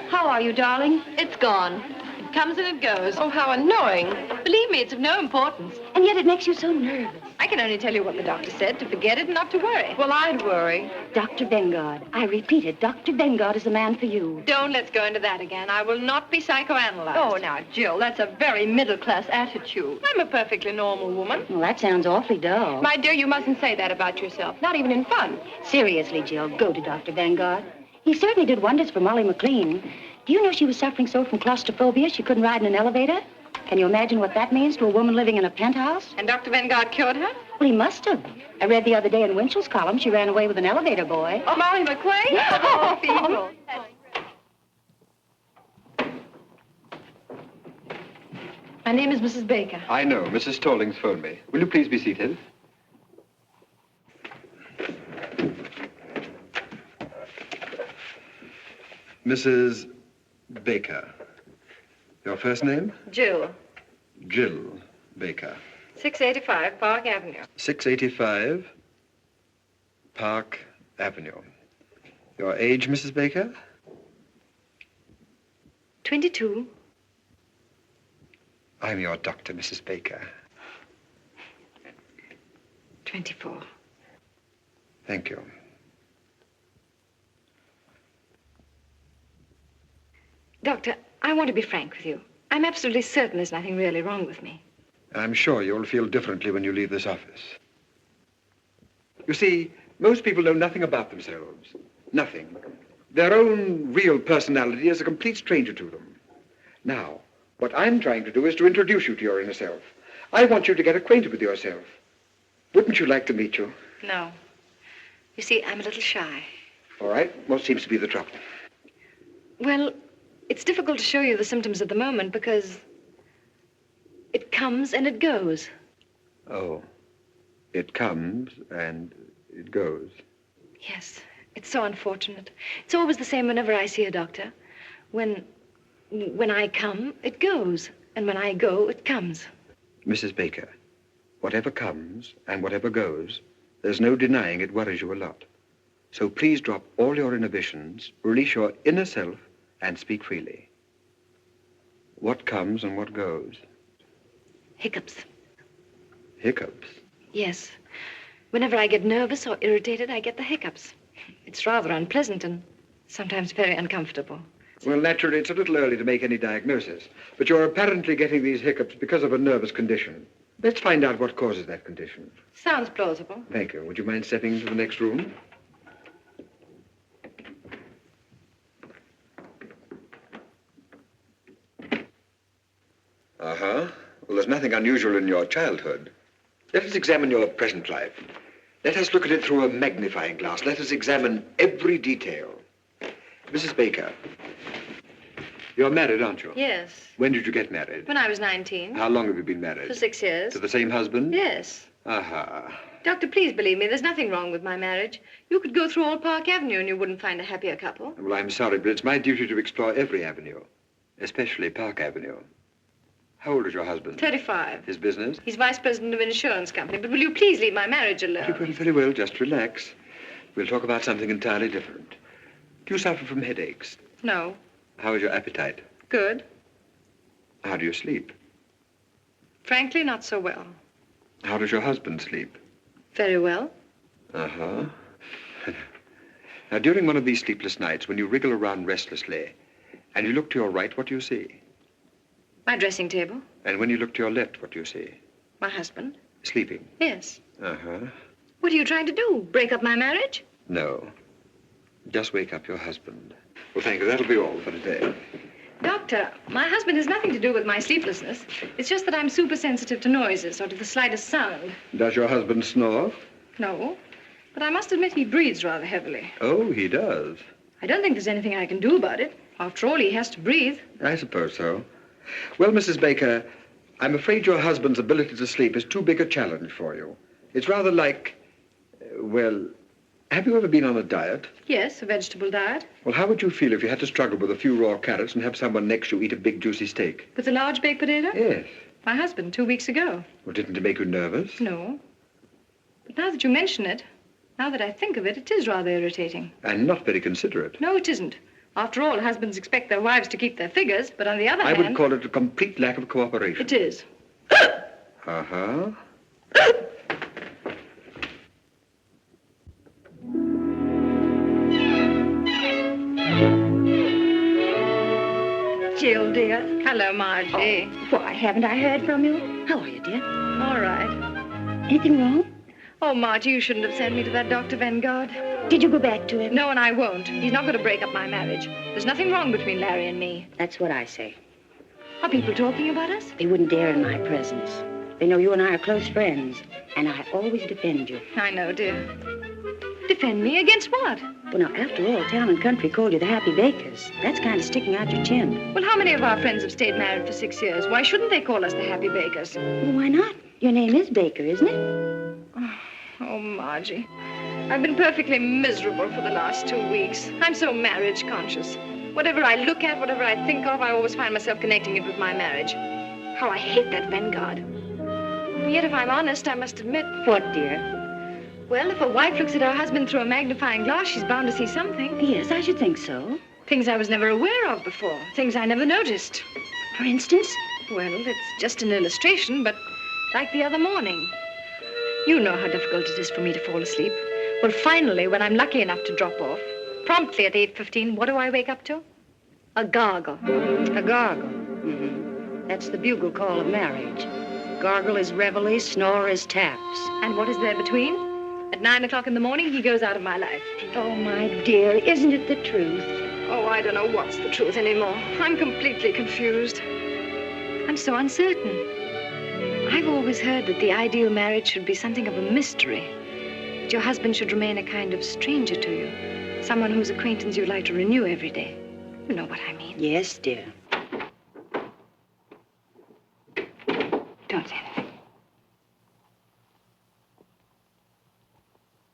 How are you, darling? It's gone. It comes and it goes. Oh, how annoying. Believe me, it's of no importance. And yet it makes you so nervous. I can only tell you what the doctor said, to forget it and not to worry. Well, I'd worry. Dr. Vengard. I repeat it, Dr. Vengard is the man for you. Don't let's go into that again. I will not be psychoanalyzed. Oh, now, Jill, that's a very middle-class attitude. I'm a perfectly normal woman. Well, that sounds awfully dull. My dear, you mustn't say that about yourself. Not even in fun. Seriously, Jill, go to Dr. Vengard. He certainly did wonders for Molly McLean. Do you know she was suffering so from claustrophobia she couldn't ride in an elevator? Can you imagine what that means to a woman living in a penthouse? And Dr. Vengard cured her? Well, he must have. I read the other day in Winchell's column she ran away with an elevator boy. Oh, Molly McLean? Oh, people. My name is Mrs. Baker. I know. Mrs. Stallings phoned me. Will you please be seated? Mrs. Baker. Your first name? Jill. Jill Baker. 685 Park Avenue. 685 Park Avenue. Your age, Mrs. Baker? 22. I'm your doctor, Mrs. Baker. 24. Thank you. Doctor, I want to be frank with you. I'm absolutely certain there's nothing really wrong with me. I'm sure you'll feel differently when you leave this office. You see, most people know nothing about themselves. Nothing. Their own real personality is a complete stranger to them. Now, what I'm trying to do is to introduce you to your inner self. I want you to get acquainted with yourself. Wouldn't you like to meet you? No. You see, I'm a little shy. All right. What seems to be the trouble? Well, it's difficult to show you the symptoms at the moment because it comes and it goes. Oh. It comes and it goes. Yes, it's so unfortunate. It's always the same whenever I see a doctor. When I come, it goes. And when I go, it comes. Mrs. Baker, whatever comes and whatever goes, there's no denying it worries you a lot. So please drop all your inhibitions, release your inner self, and speak freely. What comes and what goes? Hiccups. Hiccups? Yes. Whenever I get nervous or irritated, I get the hiccups. It's rather unpleasant and sometimes very uncomfortable. Well, naturally, it's a little early to make any diagnosis, but you're apparently getting these hiccups because of a nervous condition. Let's find out what causes that condition. Sounds plausible. Thank you. Would you mind stepping into the next room? Uh-huh. Well, there's nothing unusual in your childhood. Let us examine your present life. Let us look at it through a magnifying glass. Let us examine every detail. Mrs. Baker, You're married, aren't you? Yes. When did you get married? When I was 19. How long have you been married? For 6 years. To the same husband? Yes. Aha. Doctor, please believe me, there's nothing wrong with my marriage. You could go through all Park Avenue and you wouldn't find a happier couple. Well, I'm sorry, but it's my duty to explore every avenue, especially Park Avenue. How old is your husband? 35. His business? He's vice president of an insurance company. But will you please leave my marriage Very alone? well, very well. Just relax. We'll talk about something entirely different. Do you suffer from headaches? No. How is your appetite? Good. How do you sleep? Frankly, not so well. How does your husband sleep? Very well. Uh-huh. Now, during one of these sleepless nights, when you wriggle around restlessly, and you look to your right, what do you see? My dressing table. And when you look to your left, what do you see? My husband. Sleeping. Yes. Uh-huh. What are you trying to do? Break up my marriage? No. Just wake up your husband. Well, thank you. That'll be all for today. Doctor, my husband has nothing to do with my sleeplessness. It's just that I'm super sensitive to noises or to the slightest sound. Does your husband snore? No. But I must admit he breathes rather heavily. Oh, he does. I don't think there's anything I can do about it. After all, he has to breathe. I suppose so. Well, Mrs. Baker, I'm afraid your husband's ability to sleep is too big a challenge for you. It's rather like, well, have you ever been on a diet? Yes, a vegetable diet. Well, how would you feel if you had to struggle with a few raw carrots and have someone next to you eat a big, juicy steak? With a large baked potato? Yes. My husband, 2 weeks ago. Well, didn't it make you nervous? No. But now that you mention it, now that I think of it, it is rather irritating. And not very considerate. No, it isn't. After all, husbands expect their wives to keep their figures, but on the other I hand... would call it a complete lack of cooperation. It is. Uh-huh. Jill, dear. Hello, Margie. Why, haven't I heard from you? How are you, dear? All right. Anything wrong? Oh, Margie, you shouldn't have sent me to that Dr. Vanguard. Did you go back to him? No, and I won't. He's not going to break up my marriage. There's nothing wrong between Larry and me. That's what I say. Are people talking about us? They wouldn't dare in my presence. They know you and I are close friends, and I always defend you. I know, dear. Defend me against what? Well, now, after all, town and country called you the Happy Bakers. That's kind of sticking out your chin. Well, how many of our friends have stayed married for 6 years? Why shouldn't they call us the Happy Bakers? Well, why not? Your name is Baker, isn't it? Oh, Margie. I've been perfectly miserable for the last 2 weeks. I'm so marriage conscious. Whatever I look at, whatever I think of, I always find myself connecting it with my marriage. How I hate that Vanguard. And yet, if I'm honest, I must admit... What, dear? Well, if a wife looks at her husband through a magnifying glass, she's bound to see something. Yes, I should think so. Things I was never aware of before. Things I never noticed. For instance? Well, it's just an illustration, but like the other morning. You know how difficult it is for me to fall asleep. Well, finally, when I'm lucky enough to drop off, promptly at 8:15, what do I wake up to? A gargle. A gargle. Mm-hmm. That's the bugle call of marriage. Gargle is reveille, snore is taps. And what is there between? At 9 o'clock in the morning, he goes out of my life. Oh, my dear, isn't it the truth? Oh, I don't know what's the truth anymore. I'm completely confused. I'm so uncertain. I've always heard that the ideal marriage should be something of a mystery. That your husband should remain a kind of stranger to you. Someone whose acquaintance you'd like to renew every day. You know what I mean. Yes, dear. Don't say anything.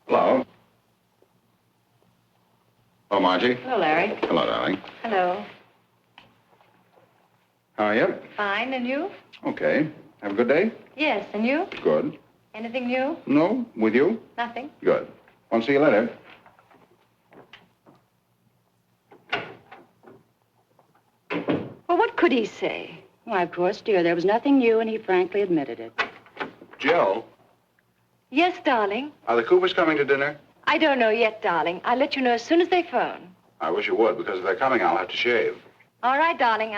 Hello. Hello, Margie. Hello, Larry. Hello, darling. Hello. How are you? Fine, and you? Okay. Have a good day? Yes, and you? Good. Anything new? No? With you? Nothing. Good. Want to see you later. Well, what could he say? Why, of course, dear, there was nothing new, and he frankly admitted it. Jill, Yes, darling. are the Coopers coming to dinner? I don't know yet, darling. I'll let you know as soon as they phone. I wish you would, because if they're coming, I'll have to shave. All right, darling.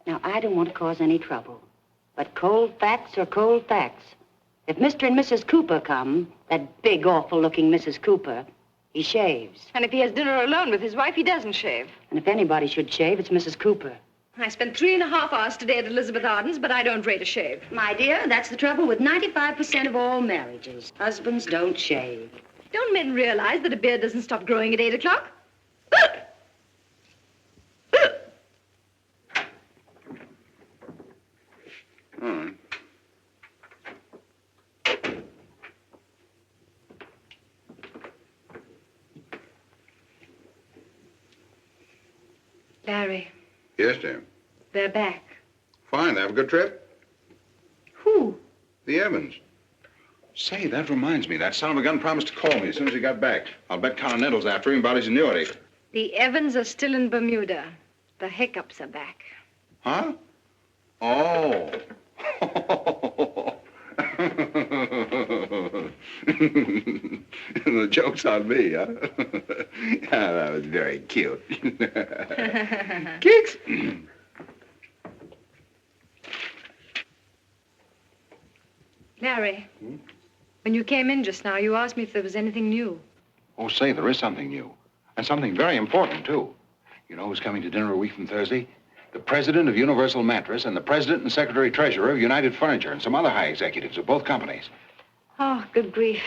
Now, I don't want to cause any trouble, but cold facts are cold facts. If Mr. and Mrs. Cooper come, that big, awful-looking Mrs. Cooper, he shaves. And if he has dinner alone with his wife, he doesn't shave. And if anybody should shave, it's Mrs. Cooper. I spent 3.5 hours today at Elizabeth Arden's, but I don't rate a shave. My dear, that's the trouble with 95% of all marriages. Husbands don't shave. Don't men realize that a beard doesn't stop growing at 8 o'clock? All right. Larry, Yes, dear. they're back. Fine. They have a good trip? Who? The Evans. Say, that reminds me. That son of a gun promised to call me as soon as he got back. I'll bet Continental's after him about his annuity. The Evans are still in Bermuda. The hiccups are back. Huh? Oh. The joke's on me, huh? That was very cute. Kicks. Larry, when you came in just now, you asked me if there was anything new. Oh, say, there is something new. And something very important, too. You know who's coming to dinner a week from Thursday? The president of Universal Mattress and the president and secretary treasurer of United Furniture and some other high executives of both companies. Oh, good grief.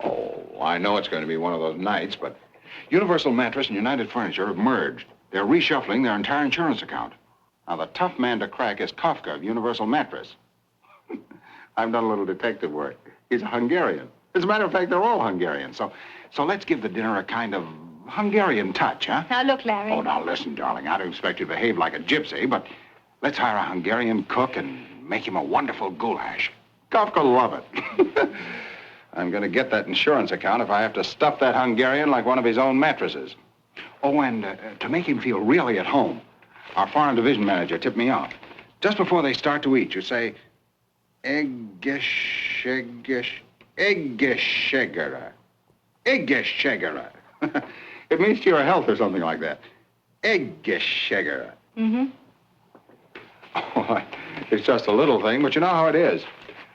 Oh, I know it's going to be one of those nights, but Universal Mattress and United Furniture have merged. They're reshuffling their entire insurance account. Now, the tough man to crack is Kafka of Universal Mattress. I've done a little detective work. He's a Hungarian. As a matter of fact, they're all Hungarian. So let's give the dinner a kind of Hungarian touch, huh? Now, look, Larry. Oh, now, listen, darling. I don't expect you to behave like a gypsy, but let's hire a Hungarian cook and make him a wonderful goulash. Kafka will love it. I'm going to get that insurance account if I have to stuff that Hungarian like one of his own mattresses. Oh, and to make him feel really at home, our foreign division manager tipped me off. Just before they start to eat, you say, Eggeschegera. Eggeschegera. It means to your health or something like that. Eggeschegera. Mm-hmm. Oh, it's just a little thing, but you know how it is.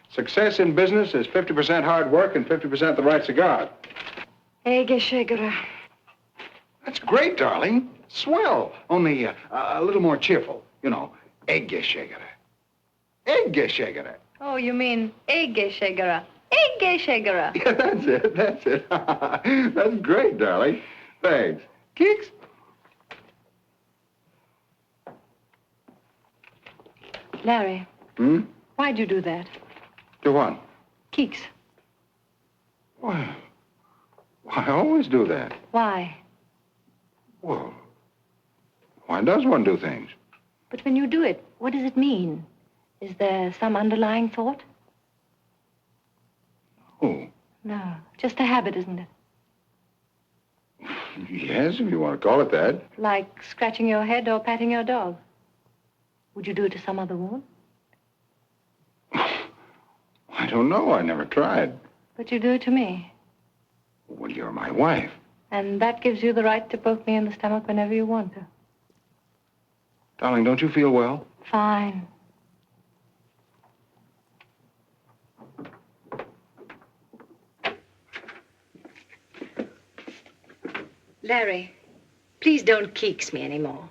Success in business is 50% hard work and 50% the right cigar. Eggeschegera. That's great, darling. Swell. Only a little more cheerful. You know, Eggeschegera. Eggeschegera. Oh, you mean Eggeschegera. Eggeschegera. Yeah, that's it. That's it. That's great, darling. Thanks. Kicks? Larry. Hmm? Why'd you do that? Do what? Keeks. Why, I always do that. Why? Well, why does one do things? But when you do it, what does it mean? Is there some underlying thought? Oh, No, just a habit, isn't it? yes, if you want to call it that. Like scratching your head or patting your dog. Would you do it to some other woman? I don't know. I never tried. But you do it to me. Well, you're my wife. And that gives you the right to poke me in the stomach whenever you want to. Darling, don't you feel well? Fine. Larry, please don't keeks me anymore.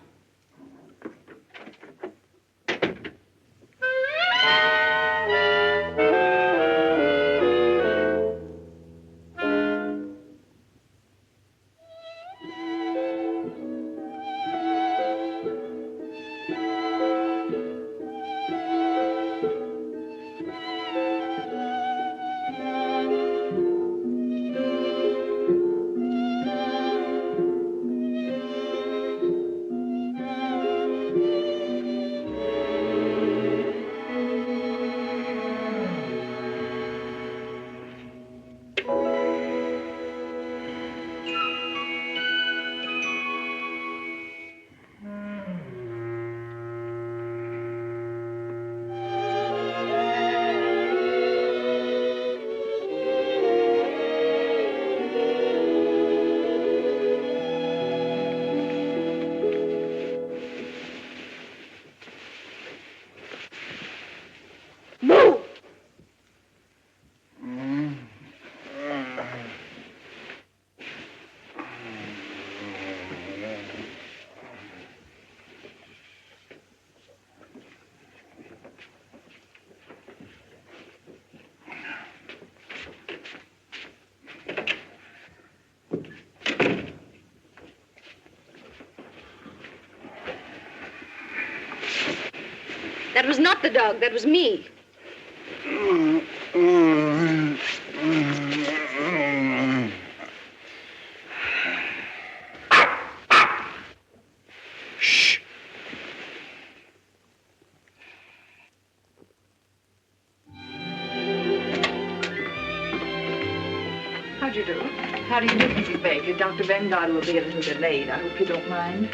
That was not the dog. That was me. Shh. How do you do? How do you do, Mrs. Baker? Dr. Vanguard will be a little delayed. I hope you don't mind.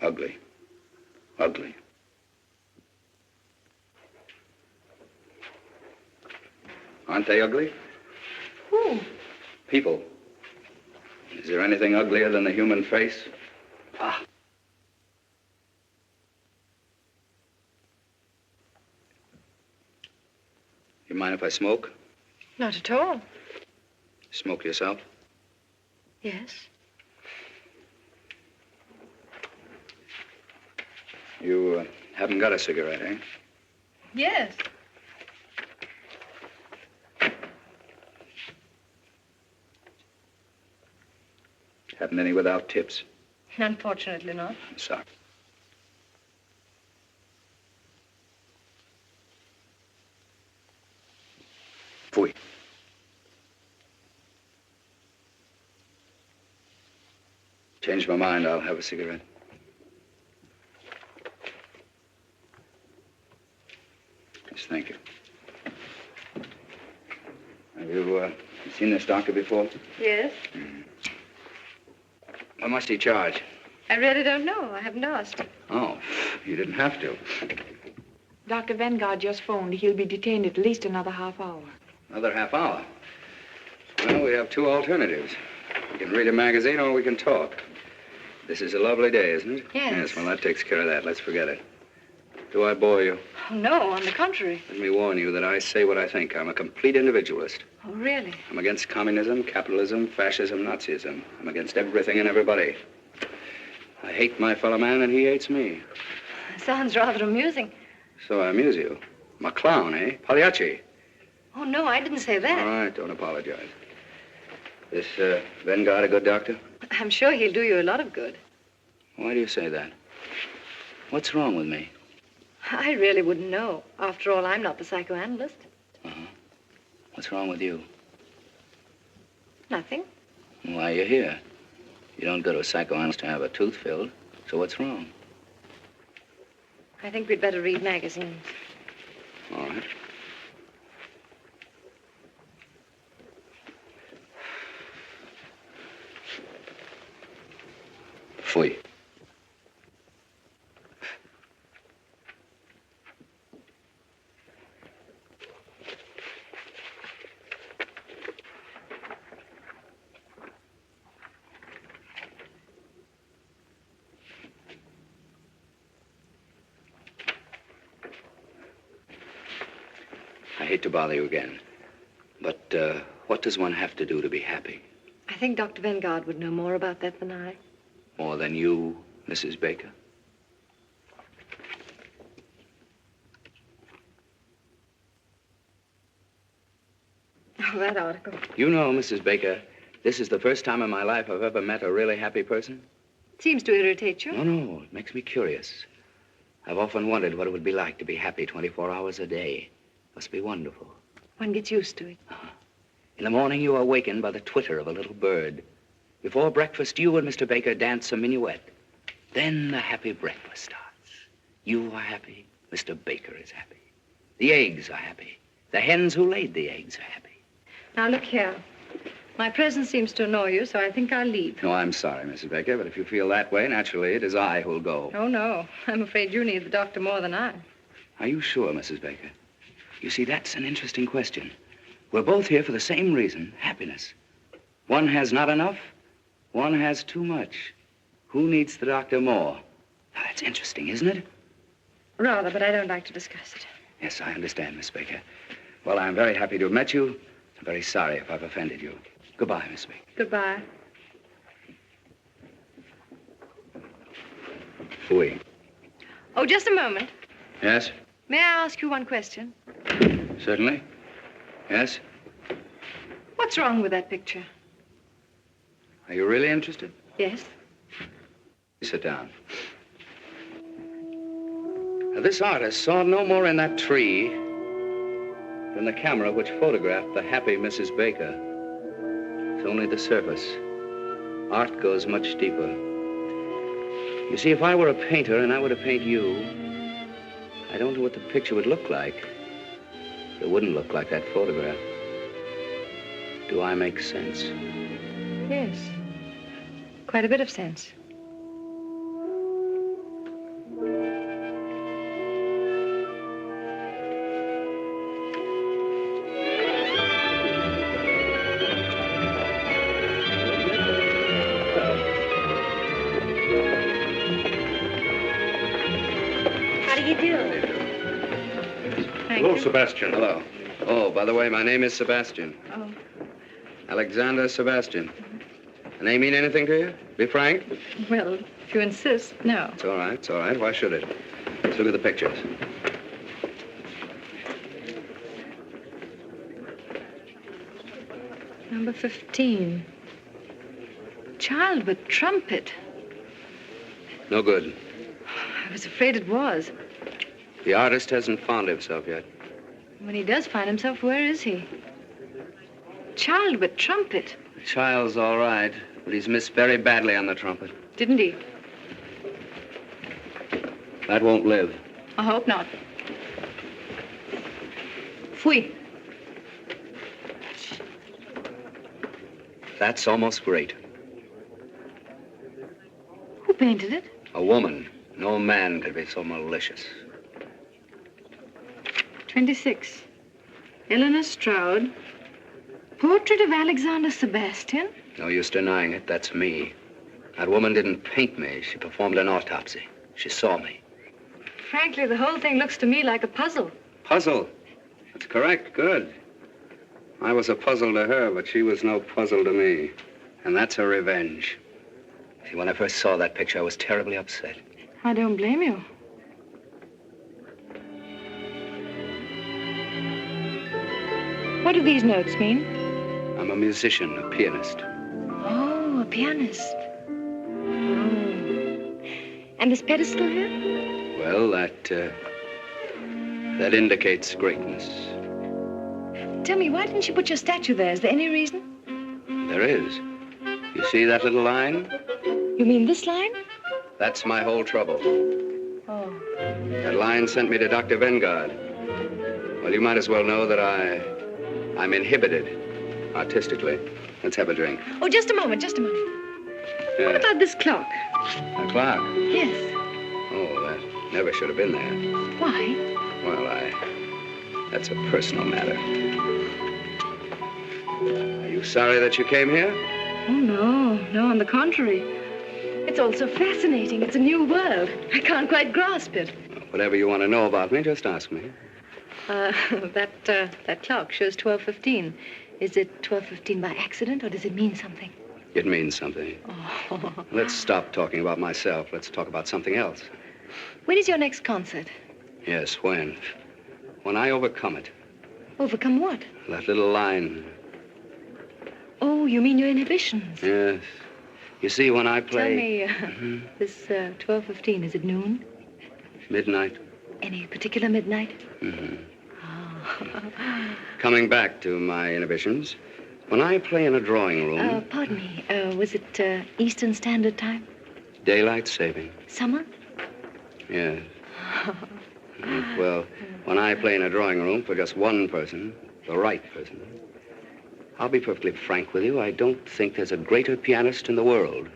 Ugly. Ugly. Aren't they ugly? Who? People. Is there anything uglier than the human face? Ah. You mind if I smoke? Not at all. Smoke yourself? Yes. You haven't got a cigarette, eh? Yes. Haven't any without tips? Unfortunately not. I'm sorry. Pfui. Changed my mind. I'll have a cigarette. Yes, thank you. Have you seen this doctor before? Yes. How much do you charge? I really don't know. I haven't asked. Oh, you didn't have to. Dr. Vanguard just phoned. He'll be detained at least another half hour. Another half hour. Well, we have two alternatives. We can read a magazine or we can talk. This is a lovely day, isn't it? Yes. Yes, well, that takes care of that. Let's forget it. Do I bore you? Oh, no, on the contrary. Let me warn you that I say what I think. I'm a complete individualist. Oh, really? I'm against communism, capitalism, fascism, Nazism. I'm against everything and everybody. I hate my fellow man and he hates me. Sounds rather amusing. So I amuse you. I'm a clown, eh? Pagliacci. Oh, no, I didn't say that. All right, don't apologize. This Vanguard a good doctor? I'm sure he'll do you a lot of good. Why do you say that? What's wrong with me? I really wouldn't know. After all, I'm not the psychoanalyst. Uh-huh. What's wrong with you? Nothing. Why are you here? You don't go to a psychoanalyst to have a tooth filled. So what's wrong? I think we'd better read magazines. All right. Pfui. I hate to bother you again, but what does one have to do to be happy? I think Dr. Vanguard would know more about that than I. More than you, Mrs. Baker? Oh, that article. You know, Mrs. Baker, this is the first time in my life I've ever met a really happy person. Seems to irritate you. No, it makes me curious. I've often wondered what it would be like to be happy 24 hours a day. Must be wonderful. One gets used to it. In the morning, you are awakened by the twitter of a little bird. Before breakfast, you and Mr. Baker dance a minuet. Then the happy breakfast starts. You are happy. Mr. Baker is happy. The eggs are happy. The hens who laid the eggs are happy. Now, look here. My presence seems to annoy you, so I think I'll leave. No, I'm sorry, Mrs. Baker, but if you feel that way, naturally, it is I who'll go. Oh, no. I'm afraid you need the doctor more than I. Are you sure, Mrs. Baker? You see, that's an interesting question. We're both here for the same reason, happiness. One has not enough, one has too much. Who needs the doctor more? Now, that's interesting, isn't it? Rather, but I don't like to discuss it. Yes, I understand, Miss Baker. Well, I'm very happy to have met you. I'm very sorry if I've offended you. Goodbye, Miss Baker. Goodbye. Fooey. Oh, just a moment. Yes? May I ask you one question? Certainly. Yes? What's wrong with that picture? Are you really interested? Yes. Sit down. Now, this artist saw no more in that tree than the camera which photographed the happy Mrs. Baker. It's only the surface. Art goes much deeper. You see, if I were a painter and I were to paint you, I don't know what the picture would look like. It wouldn't look like that photograph. Do I make sense? Yes. Quite a bit of sense. Hello, Sebastian. Hello. Oh, by the way, my name is Sebastian. Oh. Alexander Sebastian. The name mean anything to you? Be frank? Well, if you insist, no. It's all right, it's all right. Why should it? Let's look at the pictures. Number 15. Child with trumpet. No good. I was afraid it was. The artist hasn't found himself yet. When he does find himself, where is he? Child with trumpet. The child's all right, but he's missed very badly on the trumpet. Didn't he? That won't live. I hope not. Fui. That's almost great. Who painted it? A woman. No man could be so malicious. 26. Eleanor Stroud. Portrait of Alexander Sebastian. No use denying it. That's me. That woman didn't paint me. She performed an autopsy. She saw me. Frankly, the whole thing looks to me like a puzzle. Puzzle. That's correct. Good. I was a puzzle to her, but she was no puzzle to me. And that's her revenge. See, when I first saw that picture, I was terribly upset. I don't blame you. What do these notes mean? I'm a musician, a pianist. Oh, a pianist. Oh. And this pedestal here? Well, that indicates greatness. Tell me, why didn't you put your statue there? Is there any reason? There is. You see that little line? You mean this line? That's my whole trouble. Oh. That line sent me to Dr. Vanguard. Well, you might as well know that I'm inhibited, artistically. Let's have a drink. Oh, just a moment, just a moment. Yeah. What about this clock? A clock? Yes. Oh, that never should have been there. Why? Well, that's a personal matter. Are you sorry that you came here? Oh, no, on the contrary. It's all so fascinating. It's a new world. I can't quite grasp it. Whatever you want to know about me, just ask me. That clock shows 12:15. Is it 12:15 by accident, or does it mean something? It means something. Oh. Let's stop talking about myself. Let's talk about something else. When is your next concert? Yes, when? When I overcome it. Overcome what? That little line. Oh, you mean your inhibitions? Yes. You see, when I play... Tell me, this 12:15, is it noon? Midnight. Any particular midnight? Mm-hmm. Oh. Coming back to my inhibitions, when I play in a drawing room... Pardon me, was it Eastern Standard Time? Daylight saving. Summer? Yes. Well, when I play in a drawing room for just one person, the right person, I'll be perfectly frank with you, I don't think there's a greater pianist in the world.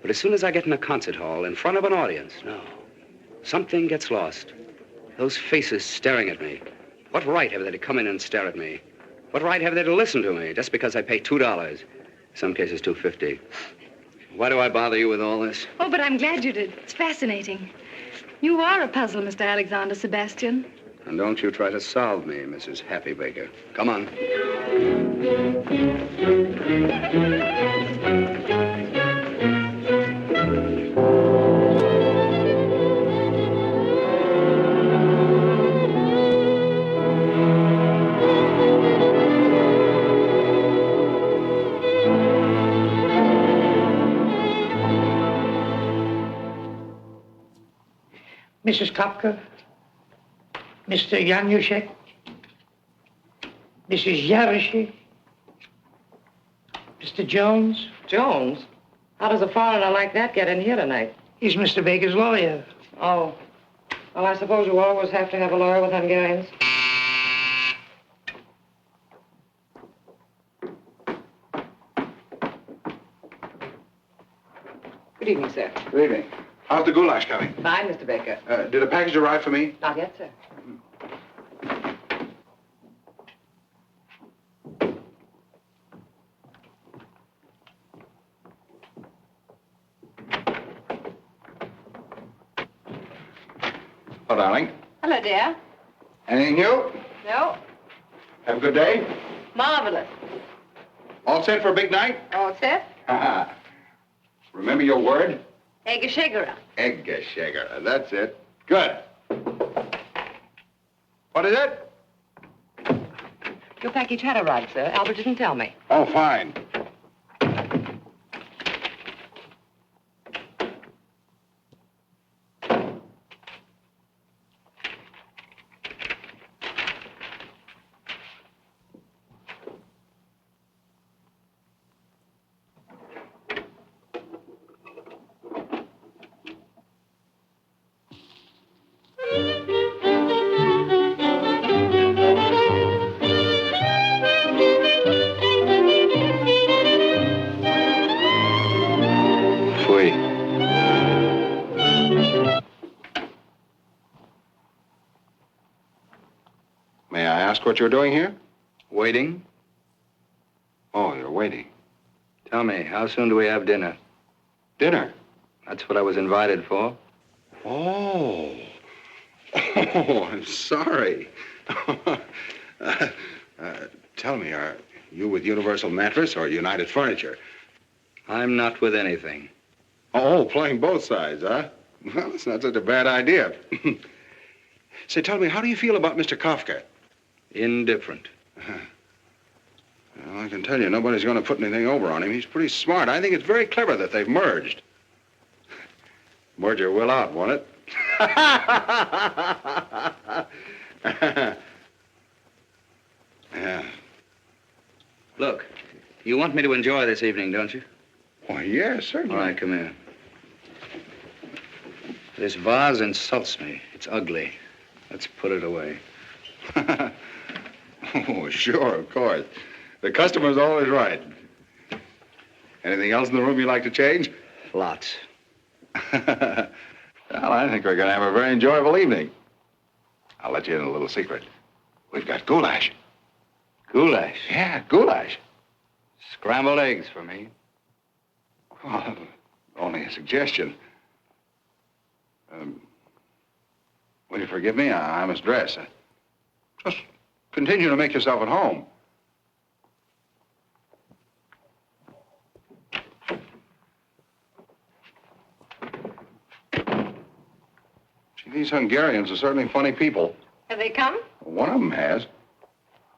But as soon as I get in a concert hall in front of an audience, no, something gets lost. Those faces staring at me. What right have they to come in and stare at me? What right have they to listen to me just because I pay $2? Some cases $2.50. Why do I bother you with all this? Oh, but I'm glad you did. It's fascinating. You are a puzzle, Mr. Alexander Sebastian. And don't you try to solve me, Mrs. Happy Baker. Come on. Mrs. Kopka, Mr. Yanushek, Mrs. Yaroshi, Mr. Jones. Jones? How does a foreigner like that get in here tonight? He's Mr. Baker's lawyer. Oh. Well, I suppose you always have to have a lawyer with Hungarians. Good evening, sir. Good evening. How's the goulash coming? Fine, Mr. Baker. Did a package arrive for me? Not yet, sir. Hello, darling. Hello, dear. Anything new? No. Have a good day? Marvelous. All set for a big night? All set? Remember your word? Egeshegera. Egeshegera. That's it. Good. What is it? Your package had arrived, sir. Albert didn't tell me. Oh, fine. May I ask what you're doing here? Waiting? Oh, you're waiting. Tell me, how soon do we have dinner? Dinner? That's what I was invited for. Oh. Oh, I'm sorry. Tell me, are you with Universal Mattress or United Furniture? I'm not with anything. Oh, playing both sides, huh? Well, it's not such a bad idea. Say, tell me, how do you feel about Mr. Kafka? Indifferent. Well, I can tell you, nobody's going to put anything over on him. He's pretty smart. I think it's very clever that they've merged. Merger will out, won't it? Yeah. Look, you want me to enjoy this evening, don't you? Why, yes, certainly. All right, come here. This vase insults me. It's ugly. Let's put it away. Oh, sure, of course. The customer's always right. Anything else in the room you'd like to change? Lots. Well, I think we're going to have a very enjoyable evening. I'll let you in a little secret. We've got goulash. Goulash? Yeah, goulash. Scrambled eggs for me. Oh, only a suggestion. Will you forgive me? I must dress. Just continue to make yourself at home. Gee, these Hungarians are certainly funny people. Have they come? One of them has.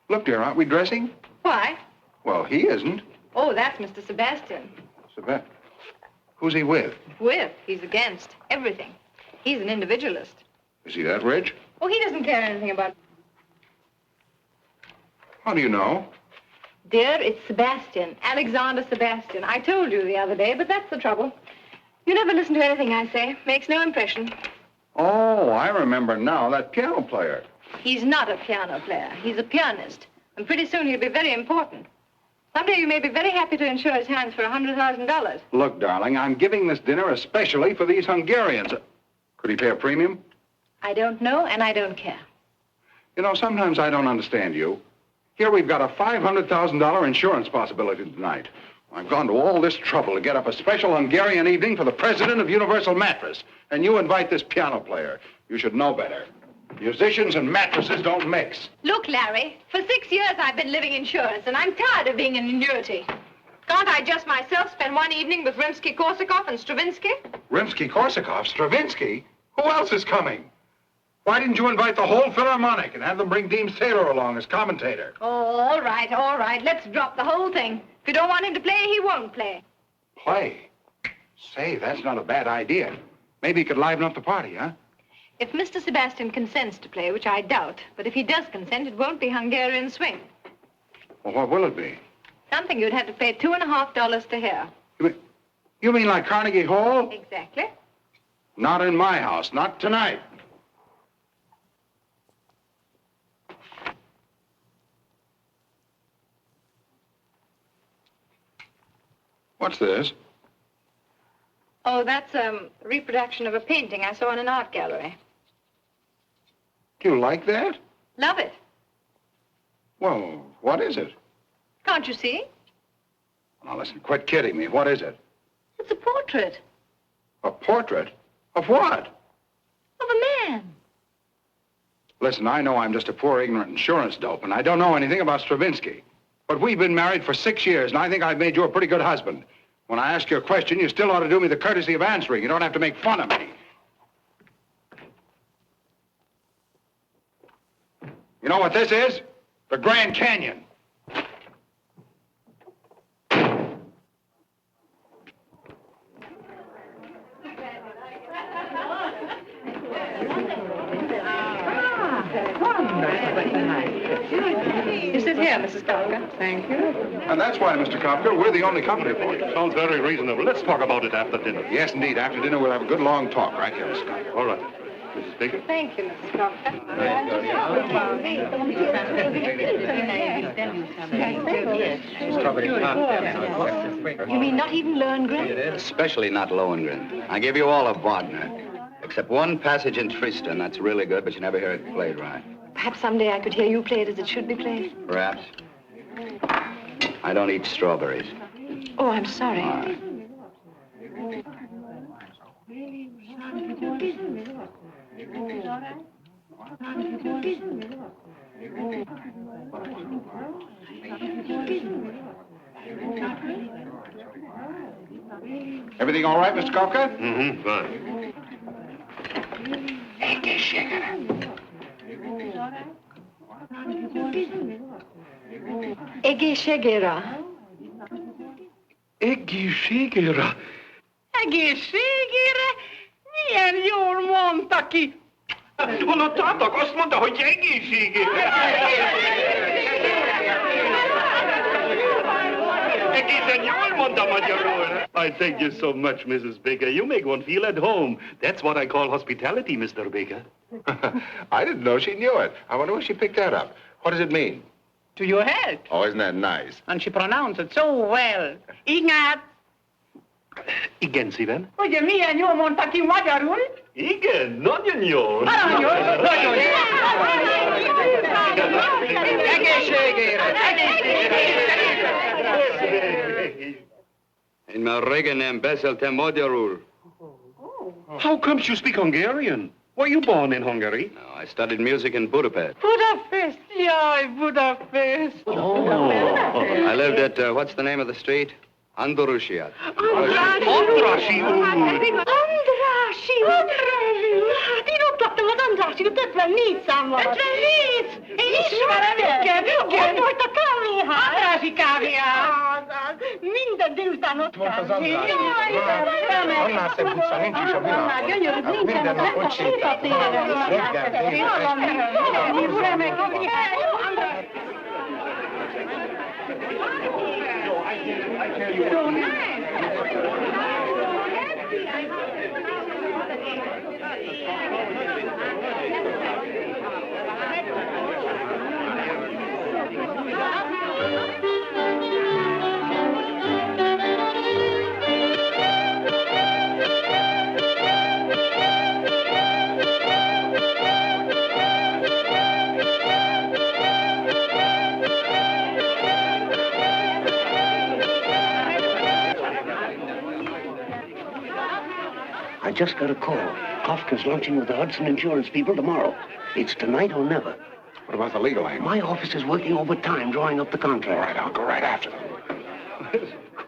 Look, dear, aren't we dressing? Why? Well, he isn't. Oh, that's Mr. Sebastian. Sebastian. Who's he with? With. He's against everything. He's an individualist. Is he that rich? Oh, he doesn't care anything about... How do you know? Dear, it's Sebastian. Alexander Sebastian. I told you the other day, but that's the trouble. You never listen to anything I say. Makes no impression. Oh, I remember now. That piano player. He's not a piano player. He's a pianist. And pretty soon he'll be very important. Someday you may be very happy to insure his hands for $100,000. Look, darling, I'm giving this dinner especially for these Hungarians. Could he pay a premium? I don't know, and I don't care. You know, sometimes I don't understand you. Here we've got a $500,000 insurance possibility tonight. I've gone to all this trouble to get up a special Hungarian evening for the president of Universal Mattress. And you invite this piano player. You should know better. Musicians and mattresses don't mix. Look, Larry, for 6 years I've been living insurance, and I'm tired of being an annuity. Can't I just myself spend one evening with Rimsky-Korsakov and Stravinsky? Rimsky-Korsakov? Stravinsky? Who else is coming? Why didn't you invite the whole Philharmonic and have them bring Dean Saylor along as commentator? Oh, all right, all right. Let's drop the whole thing. If you don't want him to play, he won't play. Play? Say, that's not a bad idea. Maybe he could liven up the party, huh? If Mr. Sebastian consents to play, which I doubt, but if he does consent, it won't be Hungarian swing. Well, what will it be? Something you'd have to pay $2.50 to hear. You mean like Carnegie Hall? Exactly. Not in my house, not tonight. What's this? Oh, that's a reproduction of a painting I saw in an art gallery. You like that? Love it. Well, what is it? Can't you see? Now, listen, quit kidding me. What is it? It's a portrait A portrait? Of what? of a man. Listen, I know I'm just a poor, ignorant insurance dope, and I don't know anything about Stravinsky. But we've been married for 6 years, and I think I've made you a pretty good husband. When I ask you a question, you still ought to do me the courtesy of answering. You don't have to make fun of me. You know what this is? The Grand Canyon. You sit here, Mrs. Kafka. Thank you. And that's why, Mr. Kafka, we're the only company for you. Sounds very reasonable. Let's talk about it after dinner. Yes, indeed. After dinner, we'll have a good long talk right here, Mr. Kafka. All right. Mrs. Baker? Thank you, Mrs. Kafka. You mean not even Lohengrin? Especially not Lohengrin. I give you all of Wagner. Except one passage in Tristan. That's really good, but you never hear it played right. Perhaps someday I could hear you play it as it should be played. Perhaps. I don't eat strawberries. Oh, I'm sorry. All right. Everything all right, Mr. Kafka? Mm-hmm, fine. Egészségére. Egészségére. Egészségére? Milyen jól mondta ki. Hallottátok? Azt mondta, hogy egészségére. Egészen jól mondta magyarul. I thank you so much, Mrs. Baker. You make one feel at home. That's what I call hospitality, Mr. Baker. I didn't know she knew it. I wonder where she picked that up. What does it mean? To your health. Oh, isn't that nice? And she pronounced it so well. Ignát, Igen, szívem. ugye milyen jól mondta ki magyarul? Igen, nagyon jól. Nagyon jól. Nagyon jól. Egészségére! Én már régen nem beszéltem magyarul. How comes you speak Hungarian? Were you born in Hungary? No, I studied music in Budapest. Budapest. Jaj, Budapest. I lived at, what's the name of the street? Andalusia. Andrássy úr! Andrássy! Hát én ott laktam az Andrássy út 54 számmal. 54? Én ismerem őket. Ott volt a kávéház. Andrássy kávéház. Minden délután ott volt az Andrássy. Annál szebb utca nincs is a világon. Gyönyörű, minden nap ott sétáltam. Reggel, I just got a call. Kafka's launching with the Hudson Insurance people tomorrow. It's tonight or never. What about the legal angle? My office is working overtime drawing up the contract. All right, I'll go right after them.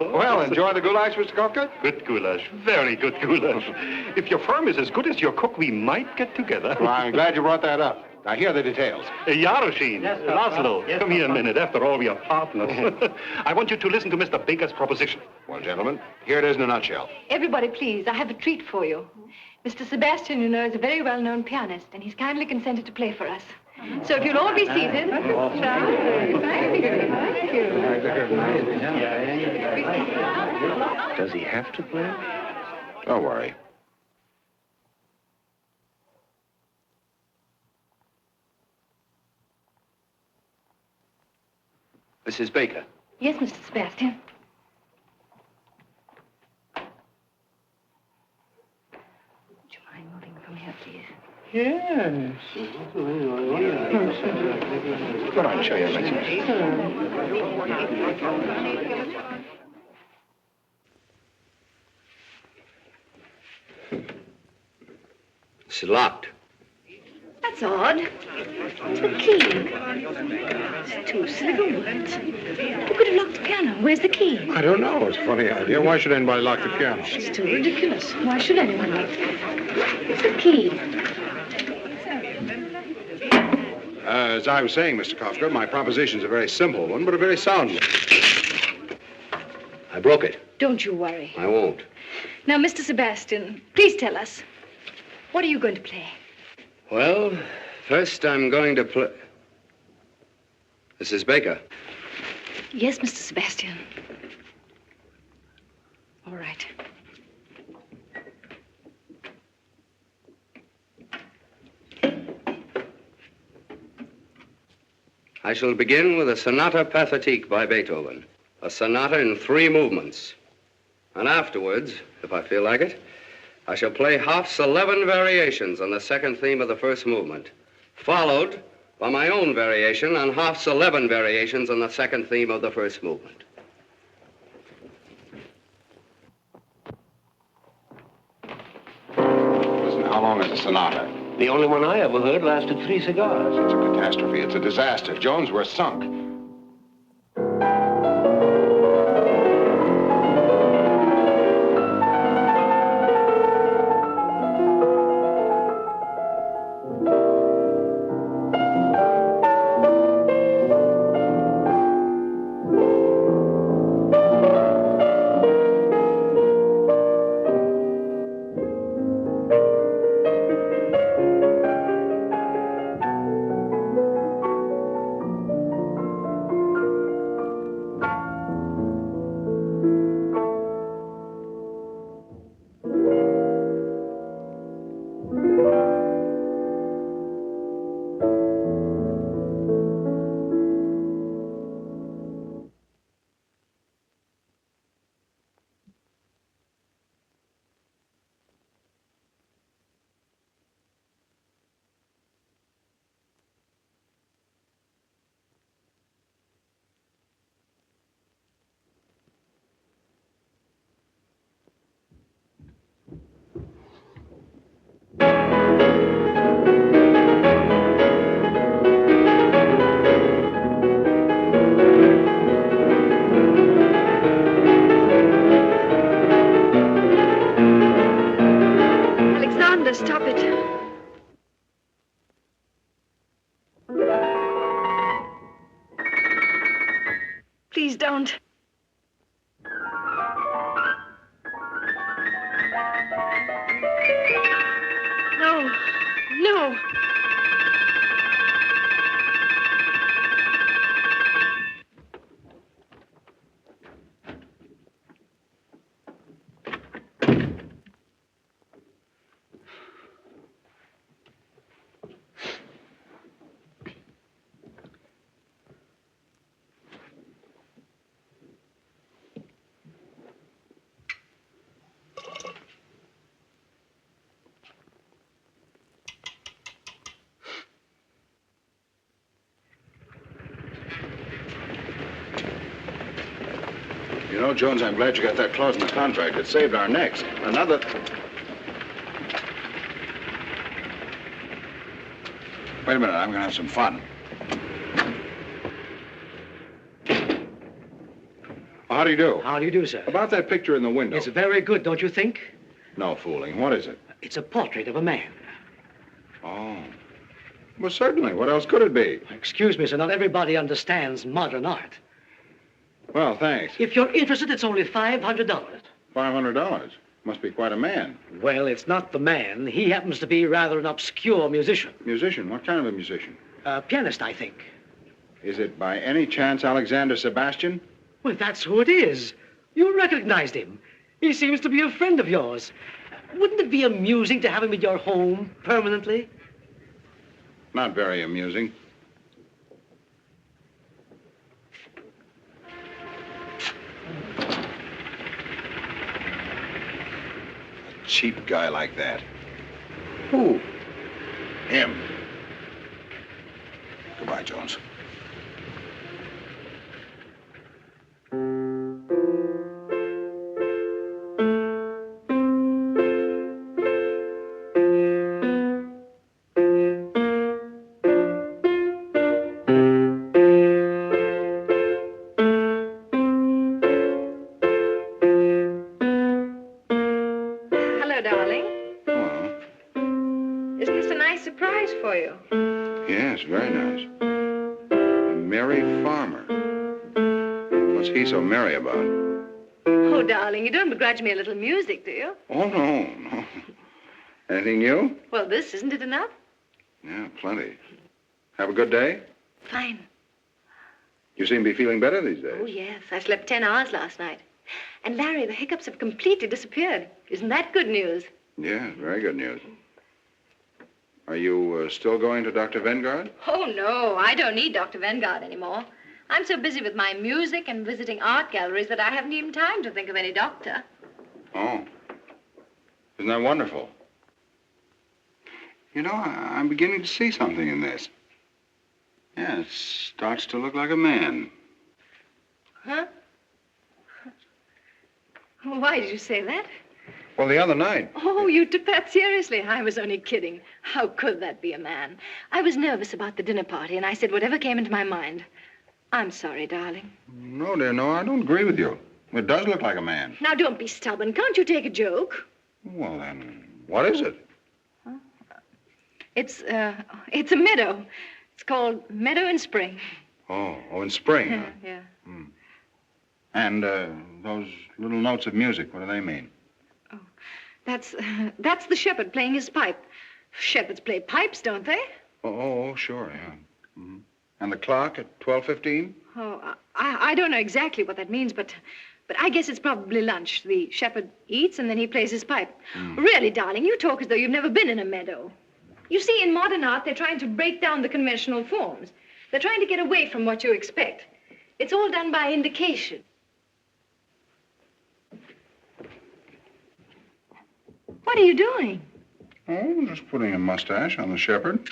Well, enjoy the goulash, Mr. Kafka? Good goulash. Very good goulash. If your firm is as good as your cook, we might get together. Well, I'm glad you brought that up. Now, here are the details. Yaroshin, Laszlo, come here a minute. After all, we are partners. I want you to listen to Mr. Baker's proposition. Well, gentlemen, here it is in a nutshell. Everybody, please, I have a treat for you. Mr. Sebastian, you know, is a very well-known pianist, and he's kindly consented to play for us. So if you'll all be seated. Thank you. Does he have to play? Don't worry. Mrs. Baker. Yes, Mr. Sebastian. Would you mind moving from here, please? Yes. Come on, show you, Alexander. It's locked. That's odd. It's the key. It's too silly for words. Who could have locked the piano? Where's the key? I don't know. It's a funny idea. Why should anybody lock the piano? It's too ridiculous. Why should anyone lock it? It's the key. As I was saying, Mr. Kafka, my proposition's a very simple one, but a very sound one. I broke it. Don't you worry. I won't. Now, Mr. Sebastian, please tell us. What are you going to play? Well, first I'm going to play... Mrs. Baker. Yes, Mr. Sebastian. All right. I shall begin with a Sonata Pathétique by Beethoven. A sonata in 3 movements. And afterwards, if I feel like it, I shall play Hoff's 11 variations on the second theme of the first movement, followed by my own variation on Hoff's 11 variations on the second theme of the first movement. Listen, how long is a sonata? The only one I ever heard lasted 3 cigars. It's a catastrophe. It's a disaster. Jones, we're sunk. Stop it. Please don't. No. No. You know, Jones, I'm glad you got that clause in the contract. It saved our necks. Another... Wait a minute, I'm going to have some fun. How do you do? How do you do, sir? About that picture in the window. It's very good, don't you think? No fooling. What is it? It's a portrait of a man. Oh. Well, certainly. What else could it be? Excuse me, sir, not everybody understands modern art. Well, thanks. If you're interested, it's only $500. $500? Must be quite a man. Well, it's not the man. He happens to be rather an obscure musician. Musician? What kind of a musician? Pianist, I think. Is it by any chance Alexander Sebastian? Well, that's who it is. You recognized him. He seems to be a friend of yours. Wouldn't it be amusing to have him in your home permanently? Not very amusing. A cheap guy like that. Who? Him. Goodbye, Jones. Hello, darling. Hello. Isn't this a nice surprise for you? Yes, very nice. A merry farmer. What's he so merry about? Oh, darling, you don't begrudge me a little music, do you? Oh, no. Anything new? Well, isn't it enough? Yeah, plenty. Have a good day? Fine. You seem to be feeling better these days. Oh, yes. I slept 10 hours last night. And, Larry, the hiccups have completely disappeared. Isn't that good news? Yeah, very good news. Are you still going to Dr. Vanguard? Oh, no. I don't need Dr. Vanguard anymore. I'm so busy with my music and visiting art galleries that I haven't even time to think of any doctor. Oh. Isn't that wonderful? You know, I'm beginning to see something in this. Yeah, it starts to look like a man. Huh? Why did you say that? Well, the other night. Oh, you took that seriously. I was only kidding. How could that be a man? I was nervous about the dinner party, and I said whatever came into my mind. I'm sorry, darling. No, dear, no, I don't agree with you. It does look like a man. Now, don't be stubborn. Can't you take a joke? Well, then, what is it? It's a meadow. It's called Meadow in Spring. Oh, in spring, huh? Yeah. And those little notes of music, what do they mean? That's the shepherd playing his pipe. Shepherds play pipes, don't they? Oh, sure, yeah. Mm-hmm. And the clock at 12:15? Oh, I don't know exactly what that means, but I guess it's probably lunch. The shepherd eats and then he plays his pipe. Really, darling, you talk as though you've never been in a meadow. You see, in modern art, they're trying to break down the conventional forms. They're trying to get away from what you expect. It's all done by indication. What are you doing? Oh, just putting a mustache on the shepherd.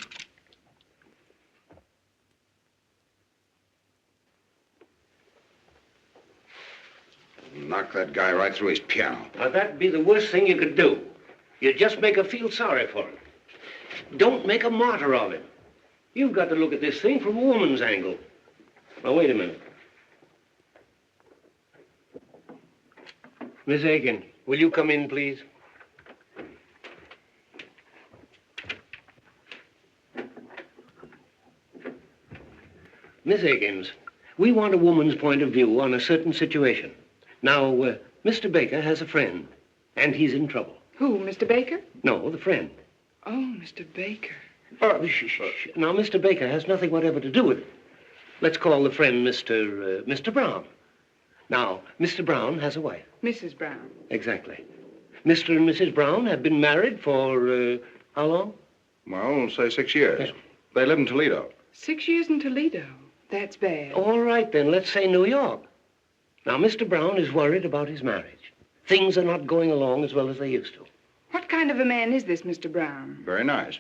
Knock that guy right through his piano. Now, that'd be the worst thing you could do. You'd just make her feel sorry for him. Don't make a martyr of him. You've got to look at this thing from a woman's angle. Now, wait a minute. Miss Aiken, will you come in, please? Miss Higgins, we want a woman's point of view on a certain situation. Now, Mr. Baker has a friend, and he's in trouble. Who, Mr. Baker? No, the friend. Oh, Mr. Baker. Shh. Now, Mr. Baker has nothing whatever to do with it. Let's call the friend Mr. Brown. Now, Mr. Brown has a wife. Mrs. Brown. Exactly. Mr. and Mrs. Brown have been married for, how long? Well, say 6 years. Yeah. They live in Toledo. 6 years in Toledo. That's bad. All right, then, let's say New York. Now, Mr. Brown is worried about his marriage. Things are not going along as well as they used to. What kind of a man is this, Mr. Brown? Very nice.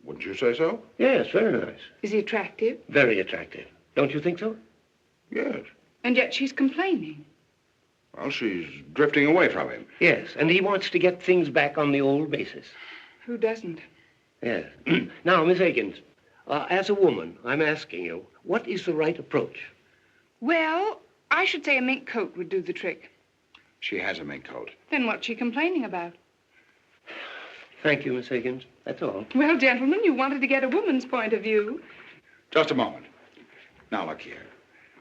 Wouldn't you say so? Yes, very nice. Is he attractive? Very attractive. Don't you think so? Yes. And yet she's complaining. Well, she's drifting away from him. Yes, and he wants to get things back on the old basis. Who doesn't? Yes. Now, Miss Akins, as a woman, I'm asking you, what is the right approach? Well, I should say a mink coat would do the trick. She has a mink coat. Then what's she complaining about? Thank you, Miss Akins. That's all. Well, gentlemen, you wanted to get a woman's point of view. Just a moment. Now, look here.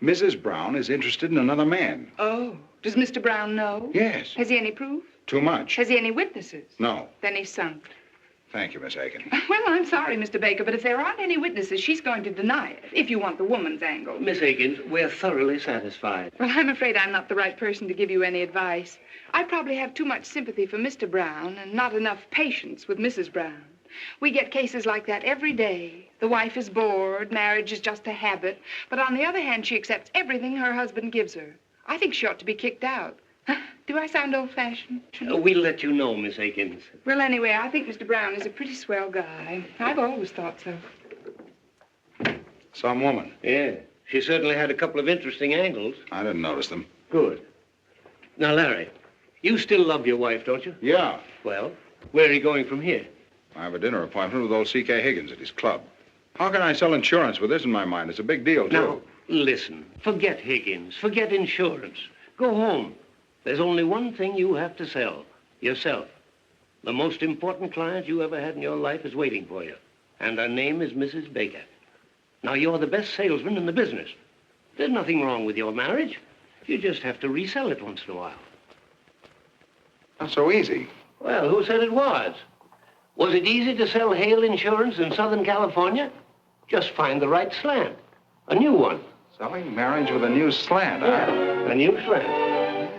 Mrs. Brown is interested in another man. Oh. Does Mr. Brown know? Yes. Has he any proof? Too much. Has he any witnesses? No. Then he's sunk. Thank you, Miss Aiken. Well, I'm sorry, Mr. Baker, but if there aren't any witnesses, she's going to deny it, if you want the woman's angle. Miss Aikens, we're thoroughly satisfied. Well, I'm afraid I'm not the right person to give you any advice. I probably have too much sympathy for Mr. Brown and not enough patience with Mrs. Brown. We get cases like that every day. The wife is bored, marriage is just a habit, but on the other hand, she accepts everything her husband gives her. I think she ought to be kicked out. Do I sound old-fashioned? We'll let you know, Miss Aikens. Well, anyway, I think Mr. Brown is a pretty swell guy. I've always thought so. Some woman. Yeah, she certainly had a couple of interesting angles. I didn't notice them. Good. Now, Larry, you still love your wife, don't you? Yeah. Well, where are you going from here? I have a dinner appointment with old C.K. Higgins at his club. How can I sell insurance with this in my mind? It's a big deal, too. Now, listen. Forget Higgins. Forget insurance. Go home. There's only one thing you have to sell. Yourself. The most important client you ever had in your life is waiting for you. And her name is Mrs. Baker. Now, you're the best salesman in the business. There's nothing wrong with your marriage. You just have to resell it once in a while. Not so easy. Well, who said it was? Was it easy to sell hail insurance in Southern California? Just find the right slant. A new one. Selling marriage with a new slant, huh? Yeah, a new slant.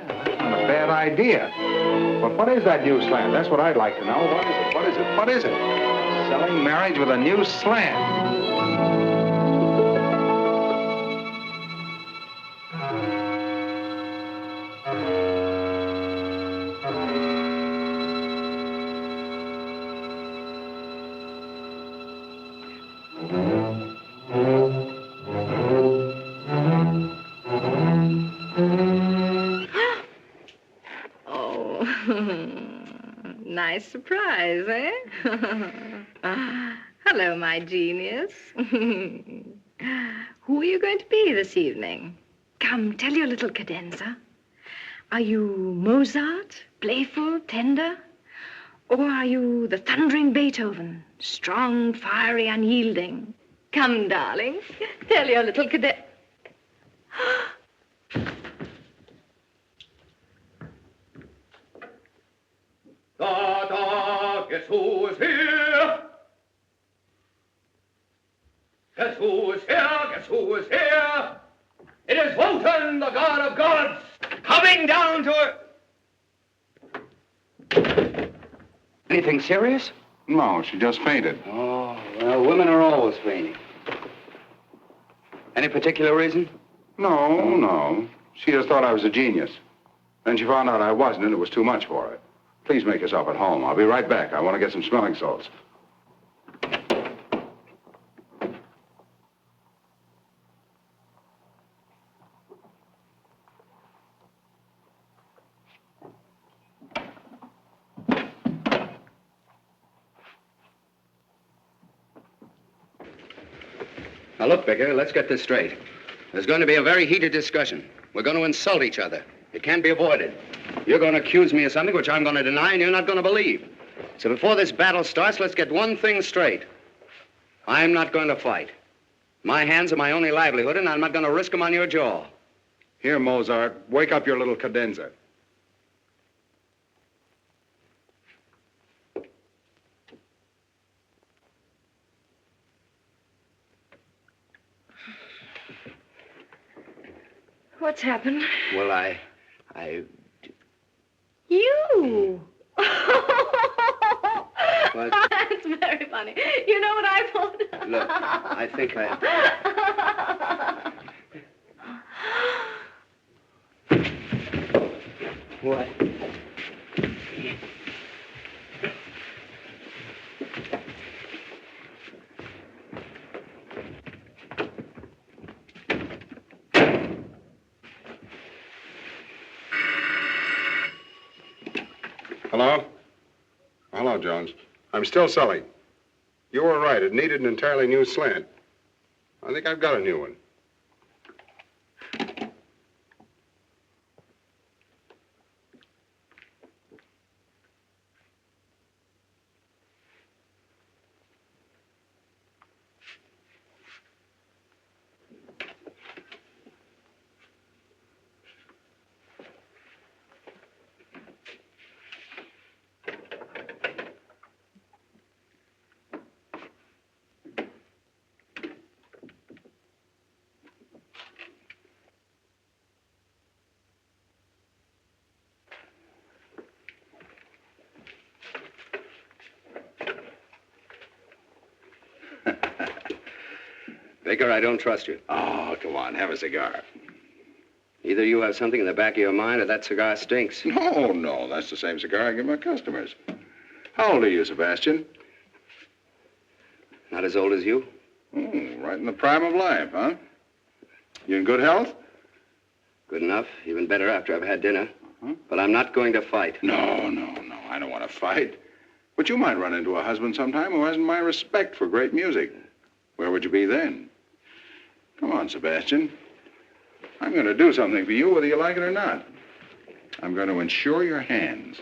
That's not a bad idea. But what is that new slant? That's what I'd like to know. What is it? What is it? What is it? Selling marriage with a new slant. Nice surprise, eh? Hello, my genius. Who are you going to be this evening? Come, tell your little cadenza. Are you Mozart, playful, tender? Or are you the thundering Beethoven, strong, fiery, unyielding? Come, darling, tell your little cadenza. Da, guess who is here? Guess who is here? Guess who is here? It is Wotan, the god of gods, coming down to her. Anything serious? No, she just fainted. Oh, well, women are always fainting. Any particular reason? No, no. She just thought I was a genius. Then she found out I wasn't, and it was too much for her. Please make yourself at home. I'll be right back. I want to get some smelling salts. Now, look, Baker, let's get this straight. There's going to be a very heated discussion. We're going to insult each other. It can't be avoided. You're going to accuse me of something which I'm going to deny and you're not going to believe. So before this battle starts, let's get one thing straight. I'm not going to fight. My hands are my only livelihood, and I'm not going to risk them on your jaw. Here, Mozart, wake up your little cadenza. What's happened? Well, I... You! What? That's very funny. You know what I thought? Look, I think I... What? Hello? Hello, Jones. I'm still selling. You were right. It needed an entirely new slant. I think I've got a new one. Baker, I don't trust you. Oh, come on, have a cigar. Either you have something in the back of your mind or that cigar stinks. No, that's the same cigar I give my customers. How old are you, Sebastian? Not as old as you? Right in the prime of life, huh? You in good health? Good enough. Even better after I've had dinner. But I'm not going to fight. No, I don't want to fight. But you might run into a husband sometime who hasn't my respect for great music. Where would you be then? Come on, Sebastian. I'm going to do something for you whether you like it or not. I'm going to insure your hands.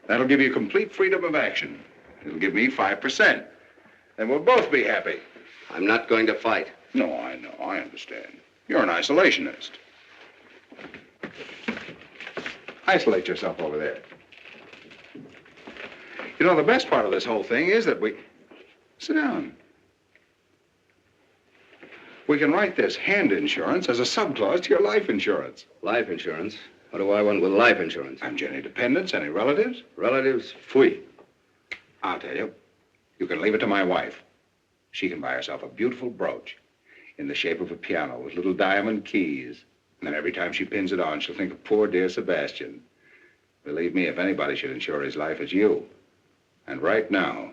That'll give you complete freedom of action. It'll give me 5%. And we'll both be happy. I'm not going to fight. No, I know. I understand. You're an isolationist. Isolate yourself over there. You know, the best part of this whole thing is that we... Sit down. We can write this hand insurance as a subclause to your life insurance. Life insurance? What do I want with life insurance? Haven't you any dependents, any relatives? Relatives? Fui. I'll tell you. You can leave it to my wife. She can buy herself a beautiful brooch in the shape of a piano with little diamond keys. And then every time she pins it on, she'll think of poor dear Sebastian. Believe me, if anybody should insure his life, it's you. And right now.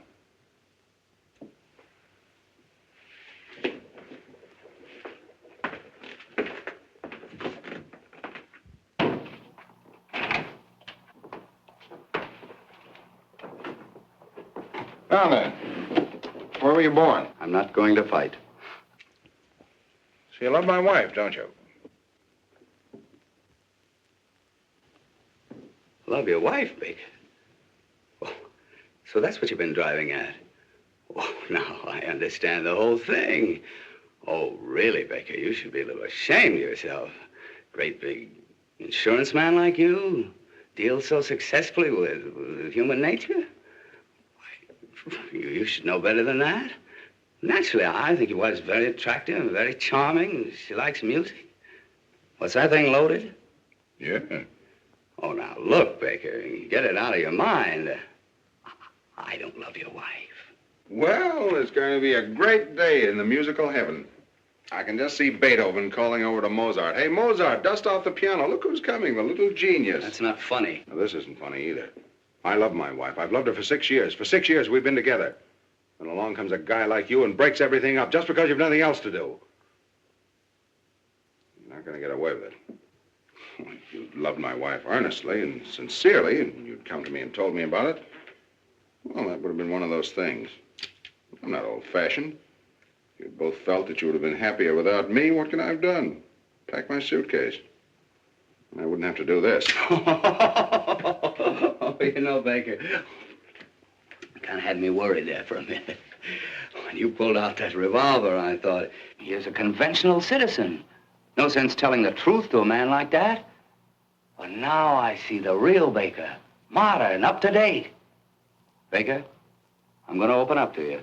Now then, where were you born? I'm not going to fight. So you love my wife, don't you? Love your wife, Baker? Oh, so that's what you've been driving at? Oh, now I understand the whole thing. Oh, really, Baker, you should be a little ashamed of yourself. Great big insurance man like you deals so successfully with human nature? You should know better than that. Naturally, I think your wife's very attractive and very charming. She likes music. What's that thing loaded? Yeah. Oh, now, look, Baker, get it out of your mind. I don't love your wife. Well, it's going to be a great day in the musical heaven. I can just see Beethoven calling over to Mozart. Hey, Mozart, dust off the piano. Look who's coming, the little genius. That's not funny. Now, this isn't funny either. I love my wife. I've loved her for 6 years. For 6 years, we've been together. And along comes a guy like you and breaks everything up just because you've nothing else to do. You're not going to get away with it. If you'd loved my wife earnestly and sincerely, and you'd come to me and told me about it, well, that would have been one of those things. I'm not old-fashioned. If you both felt that you would have been happier without me, what can I have done? Pack my suitcase. And I wouldn't have to do this. Oh, you know, Baker, kind of had me worried there for a minute. When you pulled out that revolver, I thought, here's a conventional citizen. No sense telling the truth to a man like that. But now I see the real Baker, modern, up to date. Baker, I'm going to open up to you.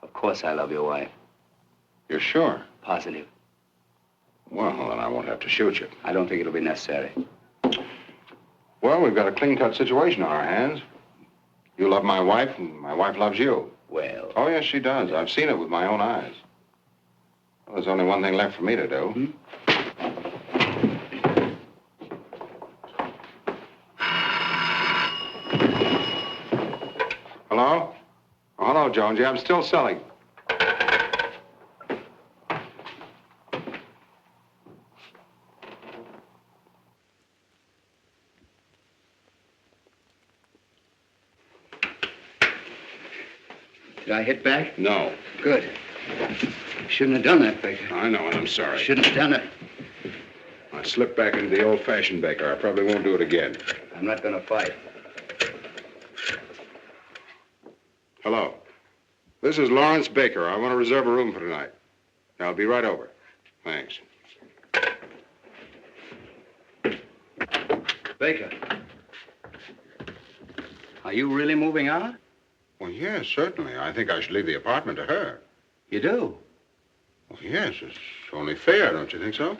Of course I love your wife. You're sure? Positive. Well, then I won't have to shoot you. I don't think it'll be necessary. Well, we've got a clean-cut situation on our hands. You love my wife, and my wife loves you. Well... Oh, yes, she does. I've seen it with my own eyes. Well, there's only one thing left for me to do. Hello? Oh, hello, Jonesy. I'm still selling. Did I hit back? No. Good. Shouldn't have done that, Baker. I know, and I'm sorry. Shouldn't have done it. I slipped back into the old-fashioned Baker. I probably won't do it again. I'm not going to fight. Hello. This is Lawrence Baker. I want to reserve a room for tonight. I'll be right over. Thanks. Baker. Are you really moving out? Well, yes, certainly. I think I should leave the apartment to her. You do? Well, yes, it's only fair, don't you think so?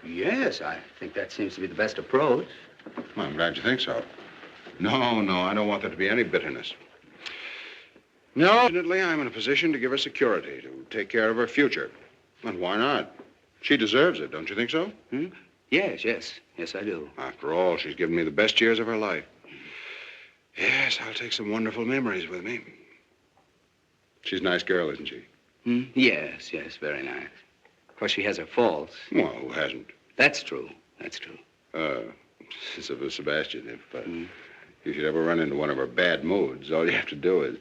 Yes, I think that seems to be the best approach. Well, I'm glad you think so. No, I don't want there to be any bitterness. No. Fortunately, I'm in a position to give her security, to take care of her future. And why not? She deserves it, don't you think so? Yes, yes. Yes, I do. After all, she's given me the best years of her life. Yes, I'll take some wonderful memories with me. She's a nice girl, isn't she? Yes, yes, very nice. Of course, she has her faults. Well, who hasn't? That's true. That's true. Sebastian, if you should ever run into one of her bad moods, all you have to do is...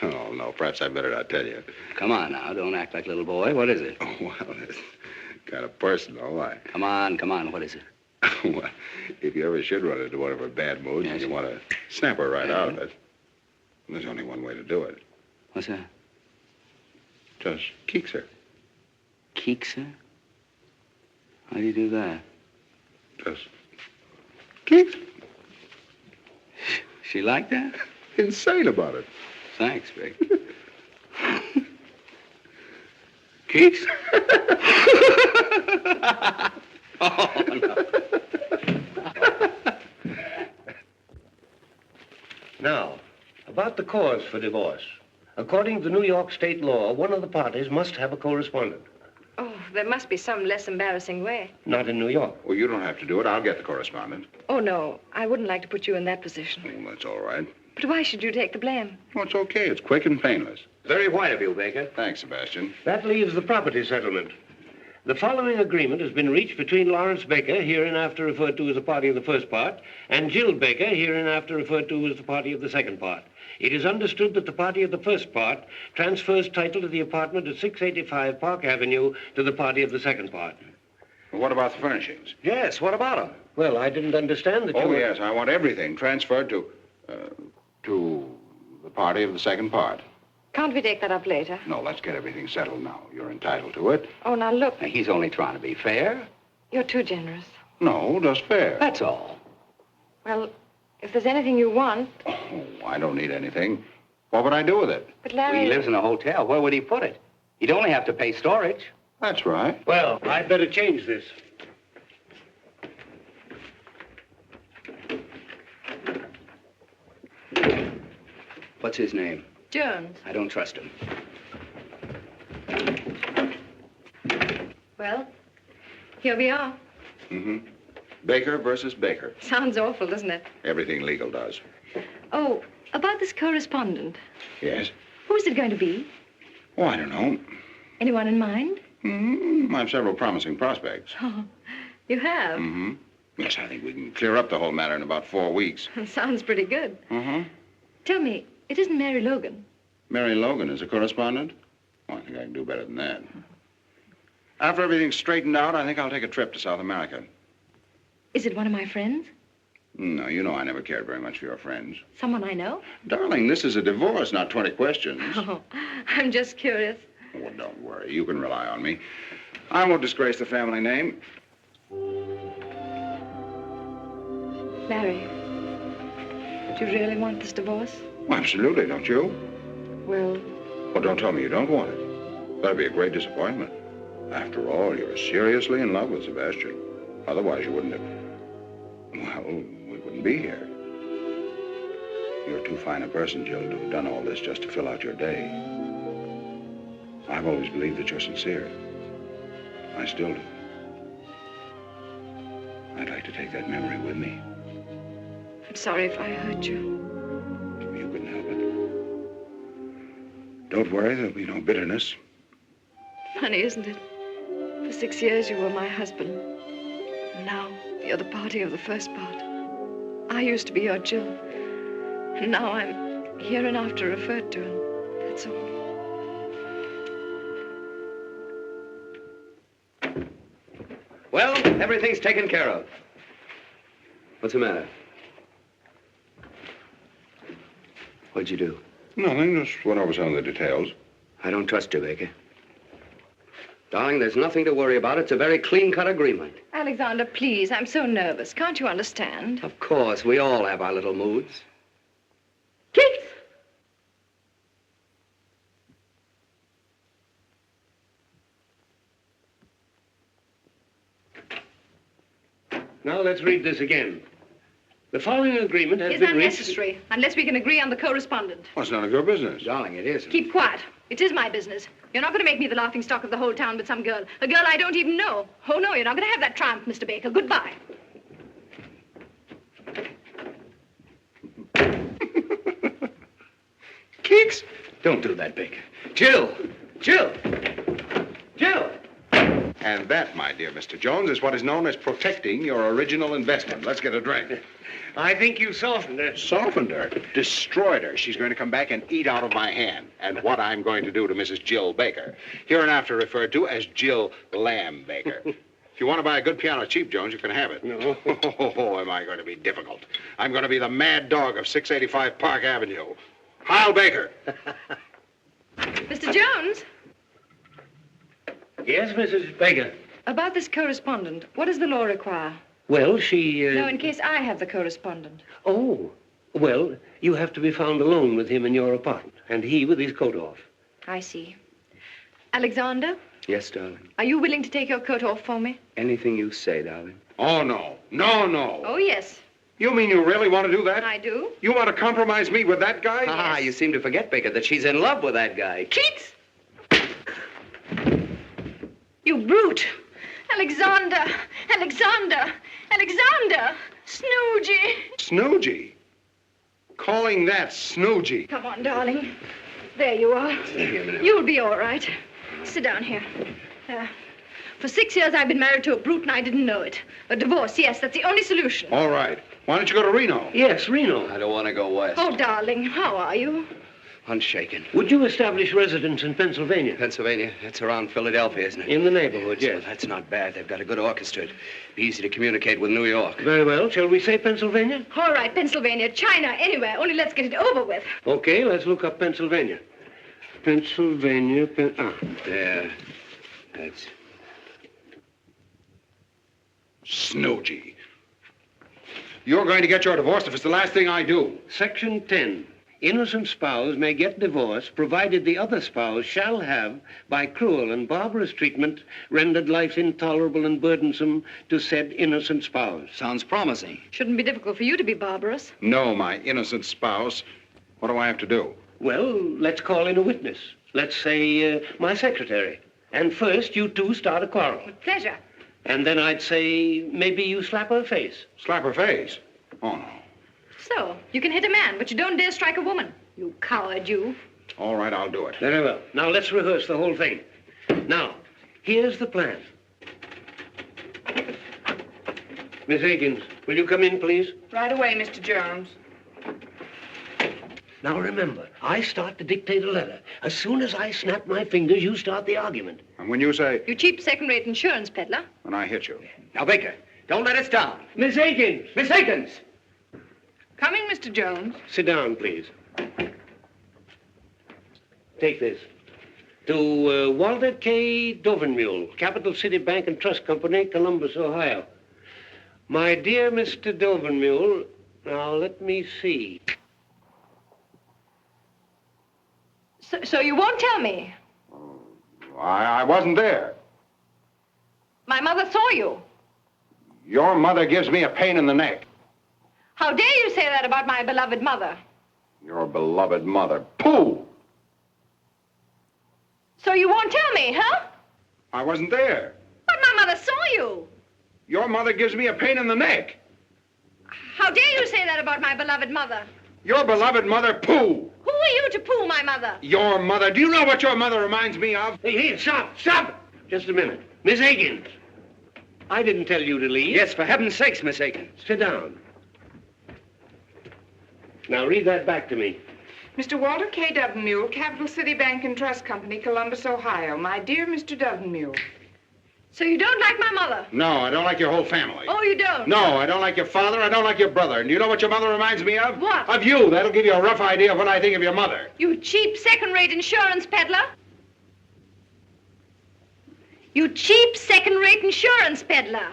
Oh, no, perhaps I better not tell you. Come on now, don't act like a little boy. What is it? Oh, well, it's kind of personal. Come on, what is it? Well, if you ever should run into one of her bad moods, and you want to snap her right out, there's only one way to do it. What's that? Just keeks her. Keeks her? How do you do that? Just keeks. She like that? Insane about it. Thanks, Vic. Keeks? Oh, no. Now, about the cause for divorce. According to New York state law, one of the parties must have a correspondent. Oh, there must be some less embarrassing way. Not in New York. Well, you don't have to do it. I'll get the correspondent. Oh, no. I wouldn't like to put you in that position. Well, that's all right. But why should you take the blame? Well, it's okay. It's quick and painless. Very white of you, Baker. Thanks, Sebastian. That leaves the property settlement. The following agreement has been reached between Lawrence Baker, hereinafter referred to as the party of the first part, and Jill Baker, hereinafter referred to as the party of the second part. It is understood that the party of the first part transfers title to the apartment at 685 Park Avenue to the party of the second part. Well, what about the furnishings? Yes, what about them? Well, I didn't understand that you Oh, were... yes, I want everything transferred to the party of the second part. Can't we take that up later? No, let's get everything settled now. You're entitled to it. Oh, now look. Now, he's only trying to be fair. You're too generous. No, just fair. That's all. Well, if there's anything you want... Oh, I don't need anything. What would I do with it? But Larry... He lives in a hotel. Where would he put it? He'd only have to pay storage. That's right. Well, I'd better change this. What's his name? Jones. I don't trust him. Well, here we are. Baker versus Baker. Sounds awful, doesn't it? Everything legal does. Oh, about this correspondent. Yes? Who's it going to be? Oh, I don't know. Anyone in mind? I have several promising prospects. Oh, you have? Yes, I think we can clear up the whole matter in about 4 weeks. Sounds pretty good. Tell me, it isn't Mary Logan. Mary Logan is a correspondent? Oh, I think I can do better than that. After everything's straightened out, I think I'll take a trip to South America. Is it one of my friends? No, you know I never cared very much for your friends. Someone I know? Darling, this is a divorce, not 20 questions. Oh, I'm just curious. Oh, don't worry. You can rely on me. I won't disgrace the family name. Larry, do you really want this divorce? Well, absolutely, don't you? Well... Well, don't tell me you don't want it. That'd be a great disappointment. After all, you're seriously in love with Sebastian. Otherwise, you wouldn't have... Well, we wouldn't be here. You're too fine a person, Jill, to have done all this just to fill out your day. I've always believed that you're sincere. I still do. I'd like to take that memory with me. I'm sorry if I hurt you. You couldn't help it. Don't worry, there'll be no bitterness. Funny, isn't it? For 6 years, you were my husband. And now, you're the party of the first part. I used to be your Jill. And now I'm hereinafter referred to, and that's all. Well, everything's taken care of. What's the matter? What'd you do? Nothing, just went over some of the details. I don't trust you, Baker. Darling, there's nothing to worry about. It's a very clean-cut agreement. Alexander, please, I'm so nervous. Can't you understand? Of course, we all have our little moods. Keith! Now let's read this again. The following agreement has It's been reached... unnecessary, unless we can agree on the correspondent. Well, it's none of your business. Darling, it isn't. Keep quiet. It is my business. You're not going to make me the laughingstock of the whole town with some girl. A girl I don't even know. Oh, no, you're not going to have that triumph, Mr. Baker. Goodbye. Keeks? Don't do that, Baker. Jill! Jill! Jill! And that, my dear Mr. Jones, is what is known as protecting your original investment. Let's get a drink. I think you softened her. Softened her, destroyed her. She's going to come back and eat out of my hand. And what I'm going to do to Mrs. Jill Baker, hereinafter referred to as Jill Lamb Baker. If you want to buy a good piano cheap, Jones, you can have it. No. Oh, am I going to be difficult? I'm going to be the mad dog of 685 Park Avenue. Heil Baker. Mr. Jones, Yes, Mrs. Baker. about this correspondent, what does the law require? Well, she... No, in case I have the correspondent. Oh, well, you have to be found alone with him in your apartment, and he with his coat off. I see. Alexander, Yes, darling. are you willing to take your coat off for me? Anything you say, darling. Oh, no. No, no. Oh, yes, You mean you really want to do that? I do. You want to compromise me with that guy? Ah, you seem to forget, Baker, that she's in love with that guy. Keats! You brute! Alexander! Alexander! Alexander! Snoogey! Snoogey? Calling that Snoogey? Come on, darling. There you are. You'll be all right. Sit down here. For 6 years, I've been married to a brute, and I didn't know it. A divorce, yes, that's the only solution. All right. Why don't you go to Reno? Yes, Reno. I don't want to go west. Oh, darling, how are you? Unshaken. Would you establish residence in Pennsylvania? Pennsylvania, that's around Philadelphia, isn't it? In the neighborhood, yes. Well, that's not bad. They've got a good orchestra. It'd be easy to communicate with New York. Very well. Shall we say Pennsylvania? All right, Pennsylvania, China, anywhere. Only let's get it over with. Okay, let's look up Pennsylvania. Pennsylvania, There. That's... Snoogey. You're going to get your divorce if it's the last thing I do. Section 10. Innocent spouse may get divorce provided the other spouse shall have, by cruel and barbarous treatment, rendered life intolerable and burdensome to said innocent spouse. Sounds promising. Shouldn't be difficult for you to be barbarous. No, my innocent spouse. What do I have to do? Well, let's call in a witness. Let's say my secretary. And first, you two start a quarrel. With pleasure. And then I'd say maybe you slap her face. Slap her face? Oh, no. So, you can hit a man, but you don't dare strike a woman. You coward, you. All right, I'll do it. Very well. Now, let's rehearse the whole thing. Now, here's the plan. Miss Higgins, will you come in, please? Right away, Mr. Jones. Now, remember, I start to dictate a letter. As soon as I snap my fingers, you start the argument. And when you say... You cheap second-rate insurance peddler. When I hit you. Now, Baker, don't let us down. Miss Higgins! Miss Higgins! Coming, Mr. Jones. Sit down, please. Take this. To Walter K. Dovenmule, Capital City Bank and Trust Company, Columbus, Ohio. My dear Mr. Dovenmule, now let me see. So you won't tell me? I wasn't there. My mother saw you. Your mother gives me a pain in the neck. How dare you say that about my beloved mother? Your beloved mother. Pooh! So you won't tell me, huh? I wasn't there. But my mother saw you. Your mother gives me a pain in the neck. How dare you say that about my beloved mother? Your beloved mother. Pooh! Who are you to poo my mother? Your mother. Do you know what your mother reminds me of? Hey, stop! Just a minute. Miss Higgins, I didn't tell you to leave. Yes, for heaven's sakes, Miss Higgins. Sit down. Now, read that back to me. Mr. Walter K. Dovenmule, Capital City Bank and Trust Company, Columbus, Ohio. My dear Mr. Dovenmule. So you don't like my mother? No, I don't like your whole family. Oh, you don't? No, I don't like your father. I don't like your brother. And do you know what your mother reminds me of? What? Of you. That'll give you a rough idea of what I think of your mother. You cheap second-rate insurance peddler. You cheap second-rate insurance peddler.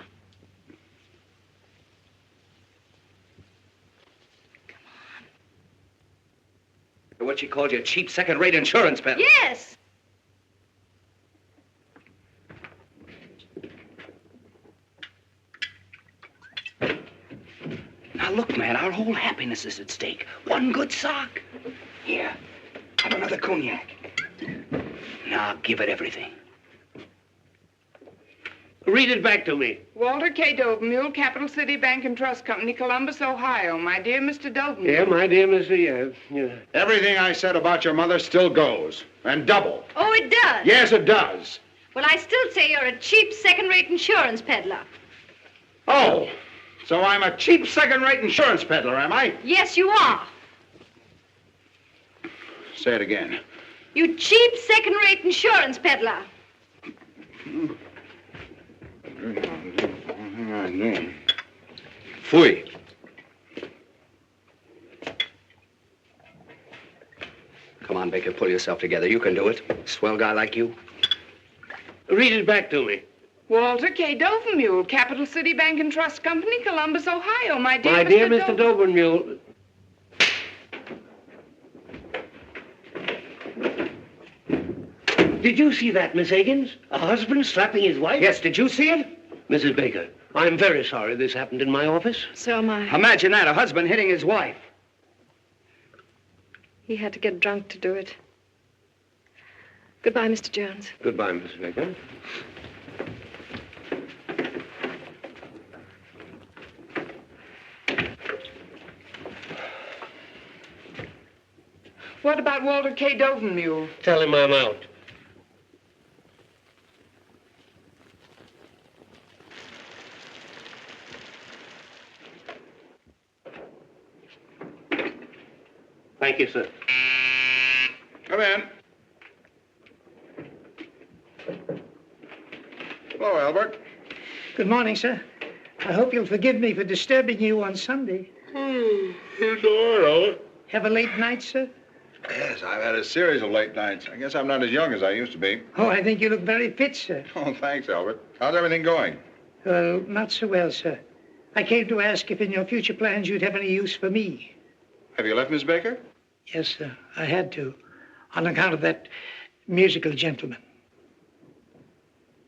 What she called you, a cheap second-rate insurance peddler. Yes. Now, look, man. Our whole happiness is at stake. One good sock. Here, have another cognac. Now give it everything. Read it back to me. Walter K. Dovermule, Capital City Bank and Trust Company, Columbus, Ohio. My dear Mr. Dovermule. Yeah, my dear Mr. Yeah. Everything I said about your mother still goes. And double. Oh, it does? Yes, it does. Well, I still say you're a cheap, second-rate insurance peddler. Oh, so I'm a cheap second-rate insurance peddler, am I? Yes, you are. Say it again. You cheap, second-rate insurance peddler. Fui. Come on, Baker, pull yourself together. You can do it. Swell guy like you. Read it back to me. Walter K. Dovermule, Capital City Bank and Trust Company, Columbus, Ohio. My dear My dear Mr. Dovermule. Did you see that, Miss Higgins? A husband slapping his wife? Yes, did you see it? Mrs. Baker, I'm very sorry this happened in my office. So am I. Imagine that, a husband hitting his wife. He had to get drunk to do it. Goodbye, Mr. Jones. Goodbye, Mrs. Baker. What about Walter K. Dovermule? Tell him I'm out. Thank you, sir. Come in. Hello, Albert. Good morning, sir. I hope you'll forgive me for disturbing you on Sunday. It's all right, Albert. Have a late night, sir? Yes, I've had a series of late nights. I guess I'm not as young as I used to be. Oh, I think you look very fit, sir. Oh, thanks, Albert. How's everything going? Well, not so well, sir. I came to ask if in your future plans you'd have any use for me. Have you left Miss Baker? Yes, sir. I had to, on account of that musical gentleman.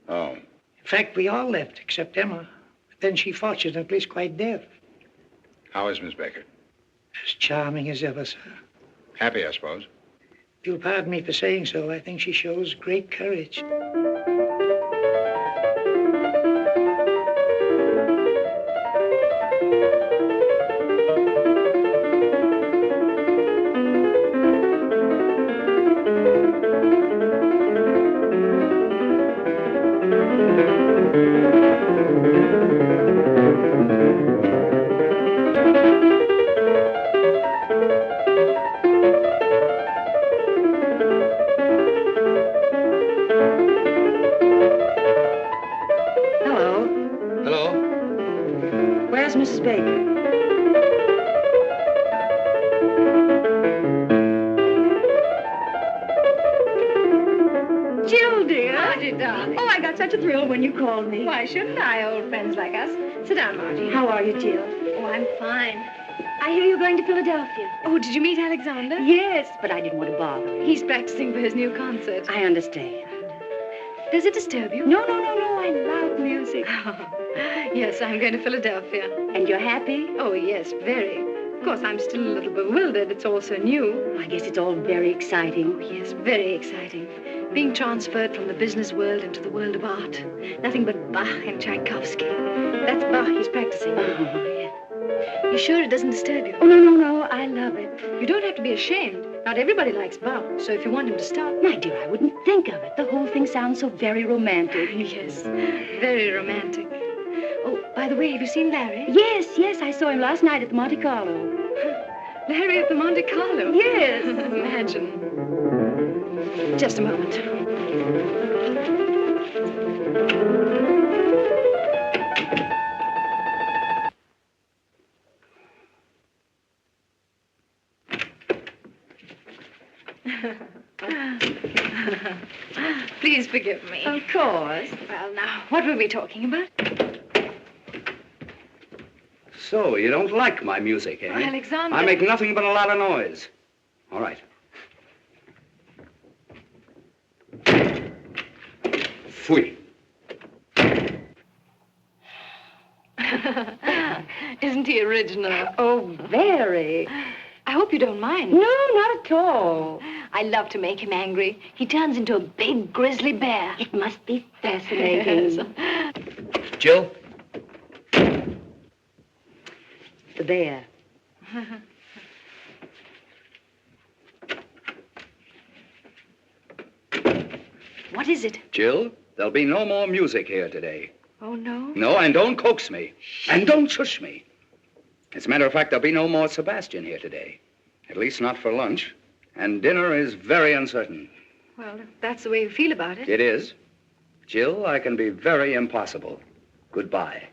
Oh. In fact, we all left, except Emma. But then she fortunately is quite deaf. How is Miss Baker? As charming as ever, sir. Happy, I suppose. If you'll pardon me for saying so, I think she shows great courage. Why shouldn't I, old friends like us? Sit down, Margie. How are you, Jill? Oh, I'm fine. I hear you're going to Philadelphia. Oh, did you meet Alexander? Yes, but I didn't want to bother him. He's practicing for his new concert. I understand. Does it disturb you? No. I love music. Yes, I'm going to Philadelphia. And you're happy? Oh, yes, very. Of course, I'm still a little bewildered. It's all so new. I guess it's all very exciting. Oh, yes, very exciting. Being transferred from the business world into the world of art. Nothing but Bach and Tchaikovsky. That's Bach he's practicing. Oh, yeah. You sure it doesn't disturb you? Oh, no. I love it. You don't have to be ashamed. Not everybody likes Bach, so if you want him to stop... My dear, I wouldn't think of it. The whole thing sounds so very romantic. Yes, very romantic. Oh, by the way, have you seen Larry? Yes, I saw him last night at the Monte Carlo. Larry at the Monte Carlo? Yes. Imagine. Just a moment. Please forgive me. Of course. Well, now, what were we talking about? So, you don't like my music, eh? Oh, Alexander. I make nothing but a lot of noise. All right. Fui. Isn't he original? Oh, very. I hope you don't mind. No, not at all. I love to make him angry. He turns into a big grizzly bear. It must be fascinating. Yes. Jill? The bear. What is it? Jill, there'll be no more music here today. Oh, no? No, and don't coax me. And don't shush me. As a matter of fact, there'll be no more Sebastian here today. At least not for lunch. And dinner is very uncertain. Well, if that's the way you feel about it. It is. Jill, I can be very impossible. Goodbye.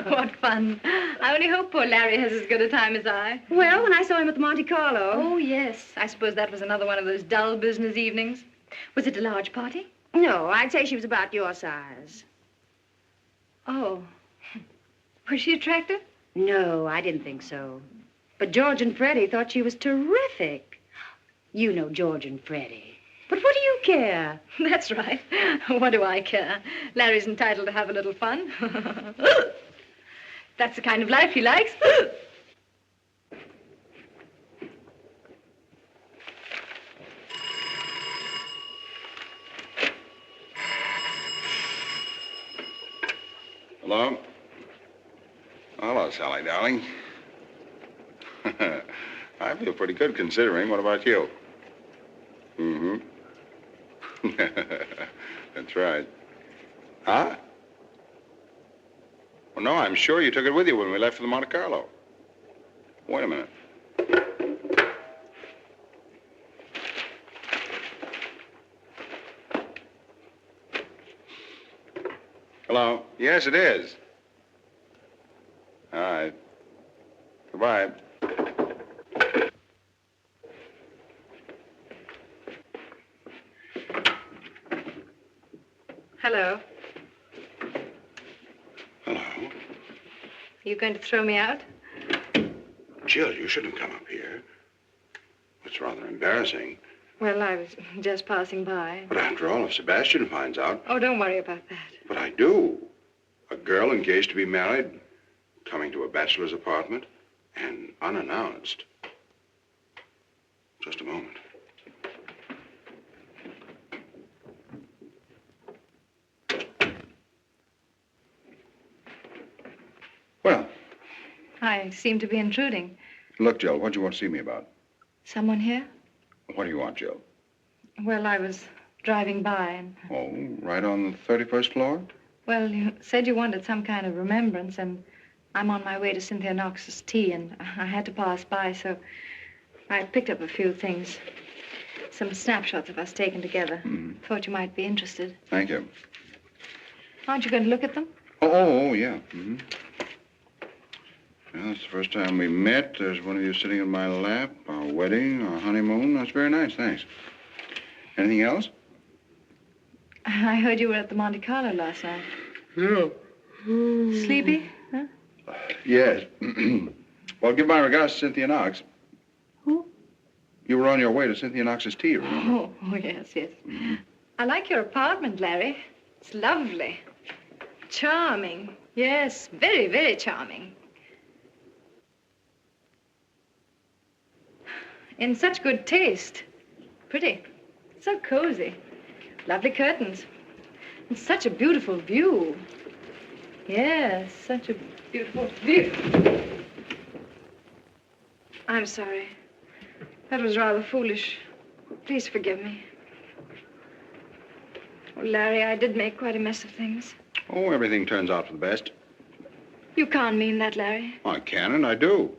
What fun. I only hope poor Larry has as good a time as I. Well, when I saw him at the Monte Carlo. Oh, yes. I suppose that was another one of those dull business evenings. Was it a large party? No, I'd say she was about your size. Oh. Was she attractive? No, I didn't think so. But George and Freddie thought she was terrific. You know George and Freddie. But what do you care? That's right. What do I care? Larry's entitled to have a little fun. That's the kind of life he likes. Hello? Hello, Sally, darling. I feel pretty good considering. What about you? Mm-hmm. That's right. Huh? Well, no, I'm sure you took it with you when we left for the Monte Carlo. Wait a minute. Hello? Yes, it is. All right. Goodbye. Hello. Hello. Are you going to throw me out? Jill, you shouldn't have come up here. It's rather embarrassing. Well, I was just passing by. But after all, if Sebastian finds out... Oh, don't worry about that. But I do. A girl engaged to be married, coming to a bachelor's apartment, and unannounced. Just a moment. Well. I seem to be intruding. Look, Jill, what do you want to see me about? Someone here? What do you want, Jill? Well, I was driving by and... Oh, right on the 31st floor? Well, you said you wanted some kind of remembrance, and I'm on my way to Cynthia Knox's tea, and I had to pass by, so I picked up a few things. Some snapshots of us taken together. Mm-hmm. Thought you might be interested. Thank you. Aren't you going to look at them? Oh, yeah. Mm-hmm. Well, it's the first time we met. There's one of you sitting in my lap. Our wedding, our honeymoon. That's very nice, thanks. Anything else? I heard you were at the Monte Carlo last night. Yeah. Sleepy? Huh? Yes. Well, give my regards to Cynthia Knox. Who? You were on your way to Cynthia Knox's tea, remember? Oh, yes, yes. I like your apartment, Larry. It's lovely. Charming. Yes, very, very charming. In such good taste. Pretty. So cozy. Lovely curtains. And such a beautiful view. Yes, such a beautiful view. I'm sorry. That was rather foolish. Please forgive me. Oh, Larry, I did make quite a mess of things. Oh, everything turns out for the best. You can't mean that, Larry. I can and I do.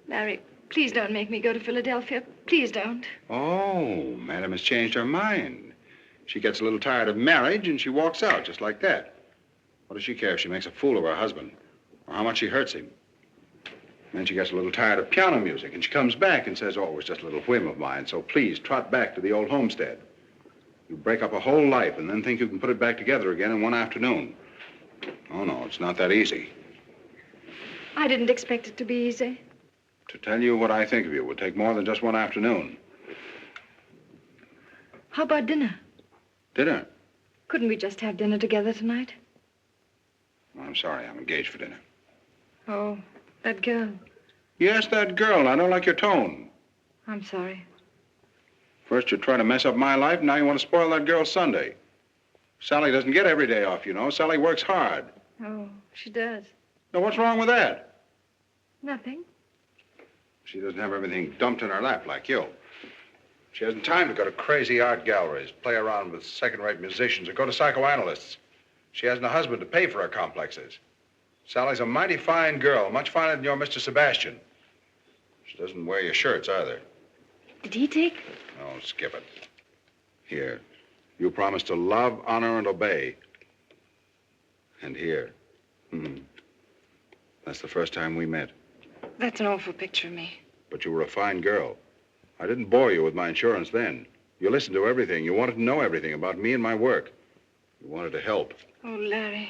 Larry, please don't make me go to Philadelphia. Please don't. Oh, Madam has changed her mind. She gets a little tired of marriage and she walks out just like that. What does she care if she makes a fool of her husband or how much she hurts him? Then she gets a little tired of piano music and she comes back and says, oh, it was just a little whim of mine, so please trot back to the old homestead. You break up a whole life and then think you can put it back together again in one afternoon. Oh, no, it's not that easy. I didn't expect it to be easy. To tell you what I think of you would take more than just one afternoon. How about dinner? Dinner? Couldn't we just have dinner together tonight? Well, I'm sorry. I'm engaged for dinner. Oh, that girl. Yes, that girl. I don't like your tone. I'm sorry. First you try to mess up my life, now you want to spoil that girl's Sunday. Sally doesn't get every day off, you know. Sally works hard. Oh, she does. Now, what's wrong with that? Nothing. She doesn't have everything dumped in her lap like you. She hasn't time to go to crazy art galleries, play around with second-rate musicians, or go to psychoanalysts. She hasn't a husband to pay for her complexes. Sally's a mighty fine girl, much finer than your Mr. Sebastian. She doesn't wear your shirts either. Did he take? Oh, skip it. Here, you promised to love, honor, and obey. And here, that's the first time we met. That's an awful picture of me. But you were a fine girl. I didn't bore you with my insurance then. You listened to everything. You wanted to know everything about me and my work. You wanted to help. Oh, Larry.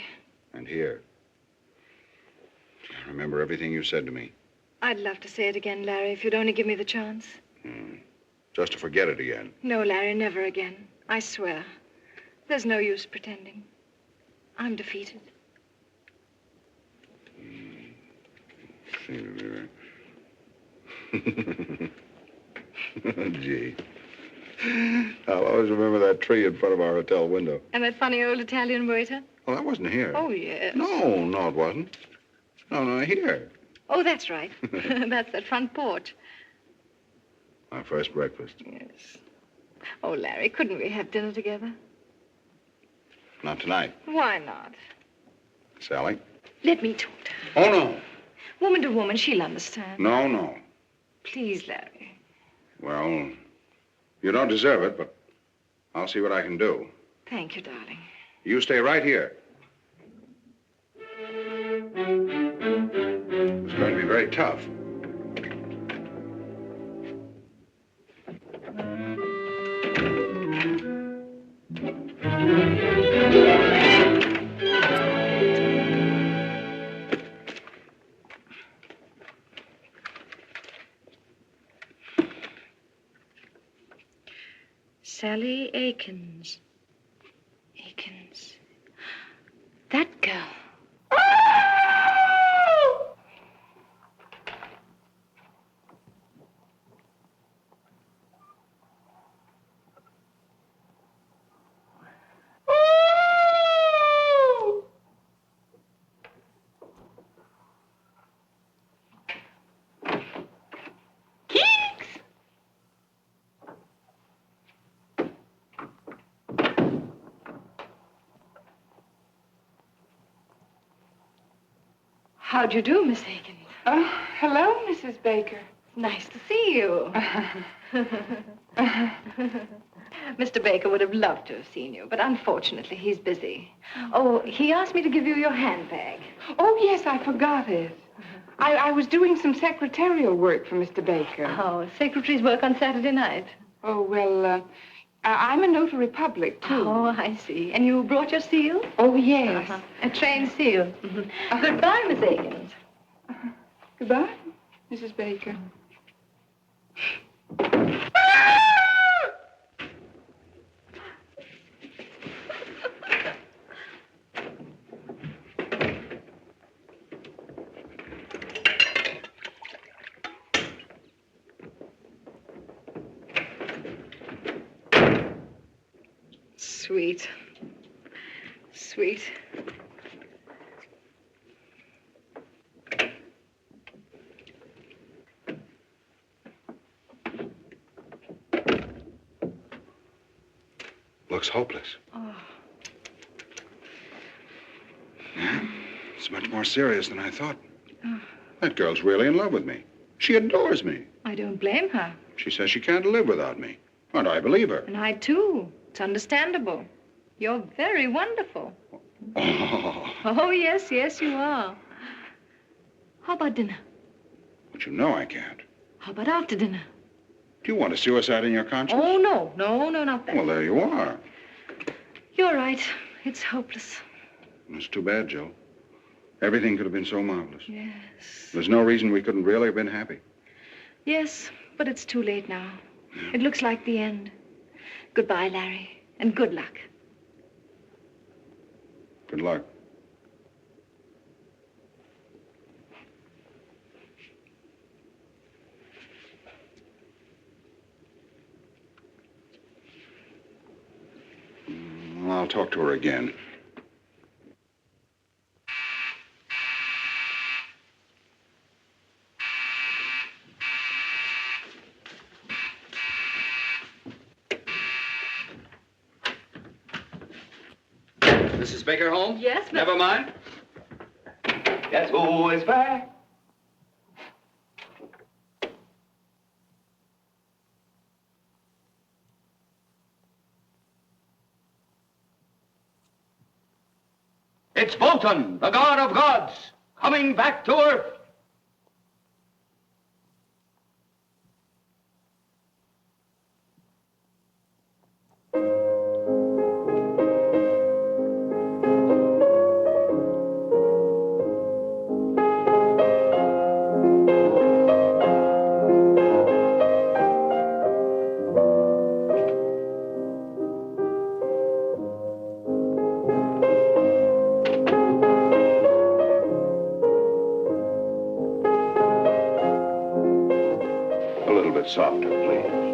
And here, I remember everything you said to me. I'd love to say it again, Larry, if you'd only give me the chance. Just to forget it again. No, Larry, never again. I swear. There's no use pretending. I'm defeated. Gee. I'll always remember that tree in front of our hotel window. And that funny old Italian waiter? Oh, that wasn't here. Oh, yes. No, it wasn't. No, here. Oh, that's right. That's that front porch. Our first breakfast. Yes. Oh, Larry, couldn't we have dinner together? Not tonight. Why not? Sally? Let me talk to her. Oh, no. Woman to woman, she'll understand. No. Please, Larry. Well, you don't deserve it, but I'll see what I can do. Thank you, darling. You stay right here. It's going to be very tough. Sally Akins. That girl. How'd you do, Miss Akins? Oh, hello, Mrs. Baker. Nice to see you. Mr. Baker would have loved to have seen you, but unfortunately he's busy. Oh, he asked me to give you your handbag. Oh, yes, I forgot it. I was doing some secretarial work for Mr. Baker. Oh, secretary's work on Saturday night. Oh, well, I'm a notary public, too. Oh, I see. And you brought your seal? Oh, yes. A trained seal. Goodbye, Miss Akins. Goodbye, Mrs. Baker. Sweet. Looks hopeless. Oh. Yeah, it's much more serious than I thought. That girl's really in love with me. She adores me. I don't blame her. She says she can't live without me. And I believe her. And I, too. It's understandable. You're very wonderful. Oh, yes, you are. How about dinner? But you know I can't. How about after dinner? Do you want a suicide in your conscience? Oh, no, not that. Well, there you are. You're right. It's hopeless. It's too bad, Joe. Everything could have been so marvelous. Yes. There's no reason we couldn't really have been happy. Yes, but it's too late now. It looks like the end. Goodbye, Larry, and good luck. Good luck. I'll talk to her again. Mrs. Baker home? Yes, but... Never mind. Guess who is back? It's Wotan, the god of gods, coming back to Earth. Softer, please.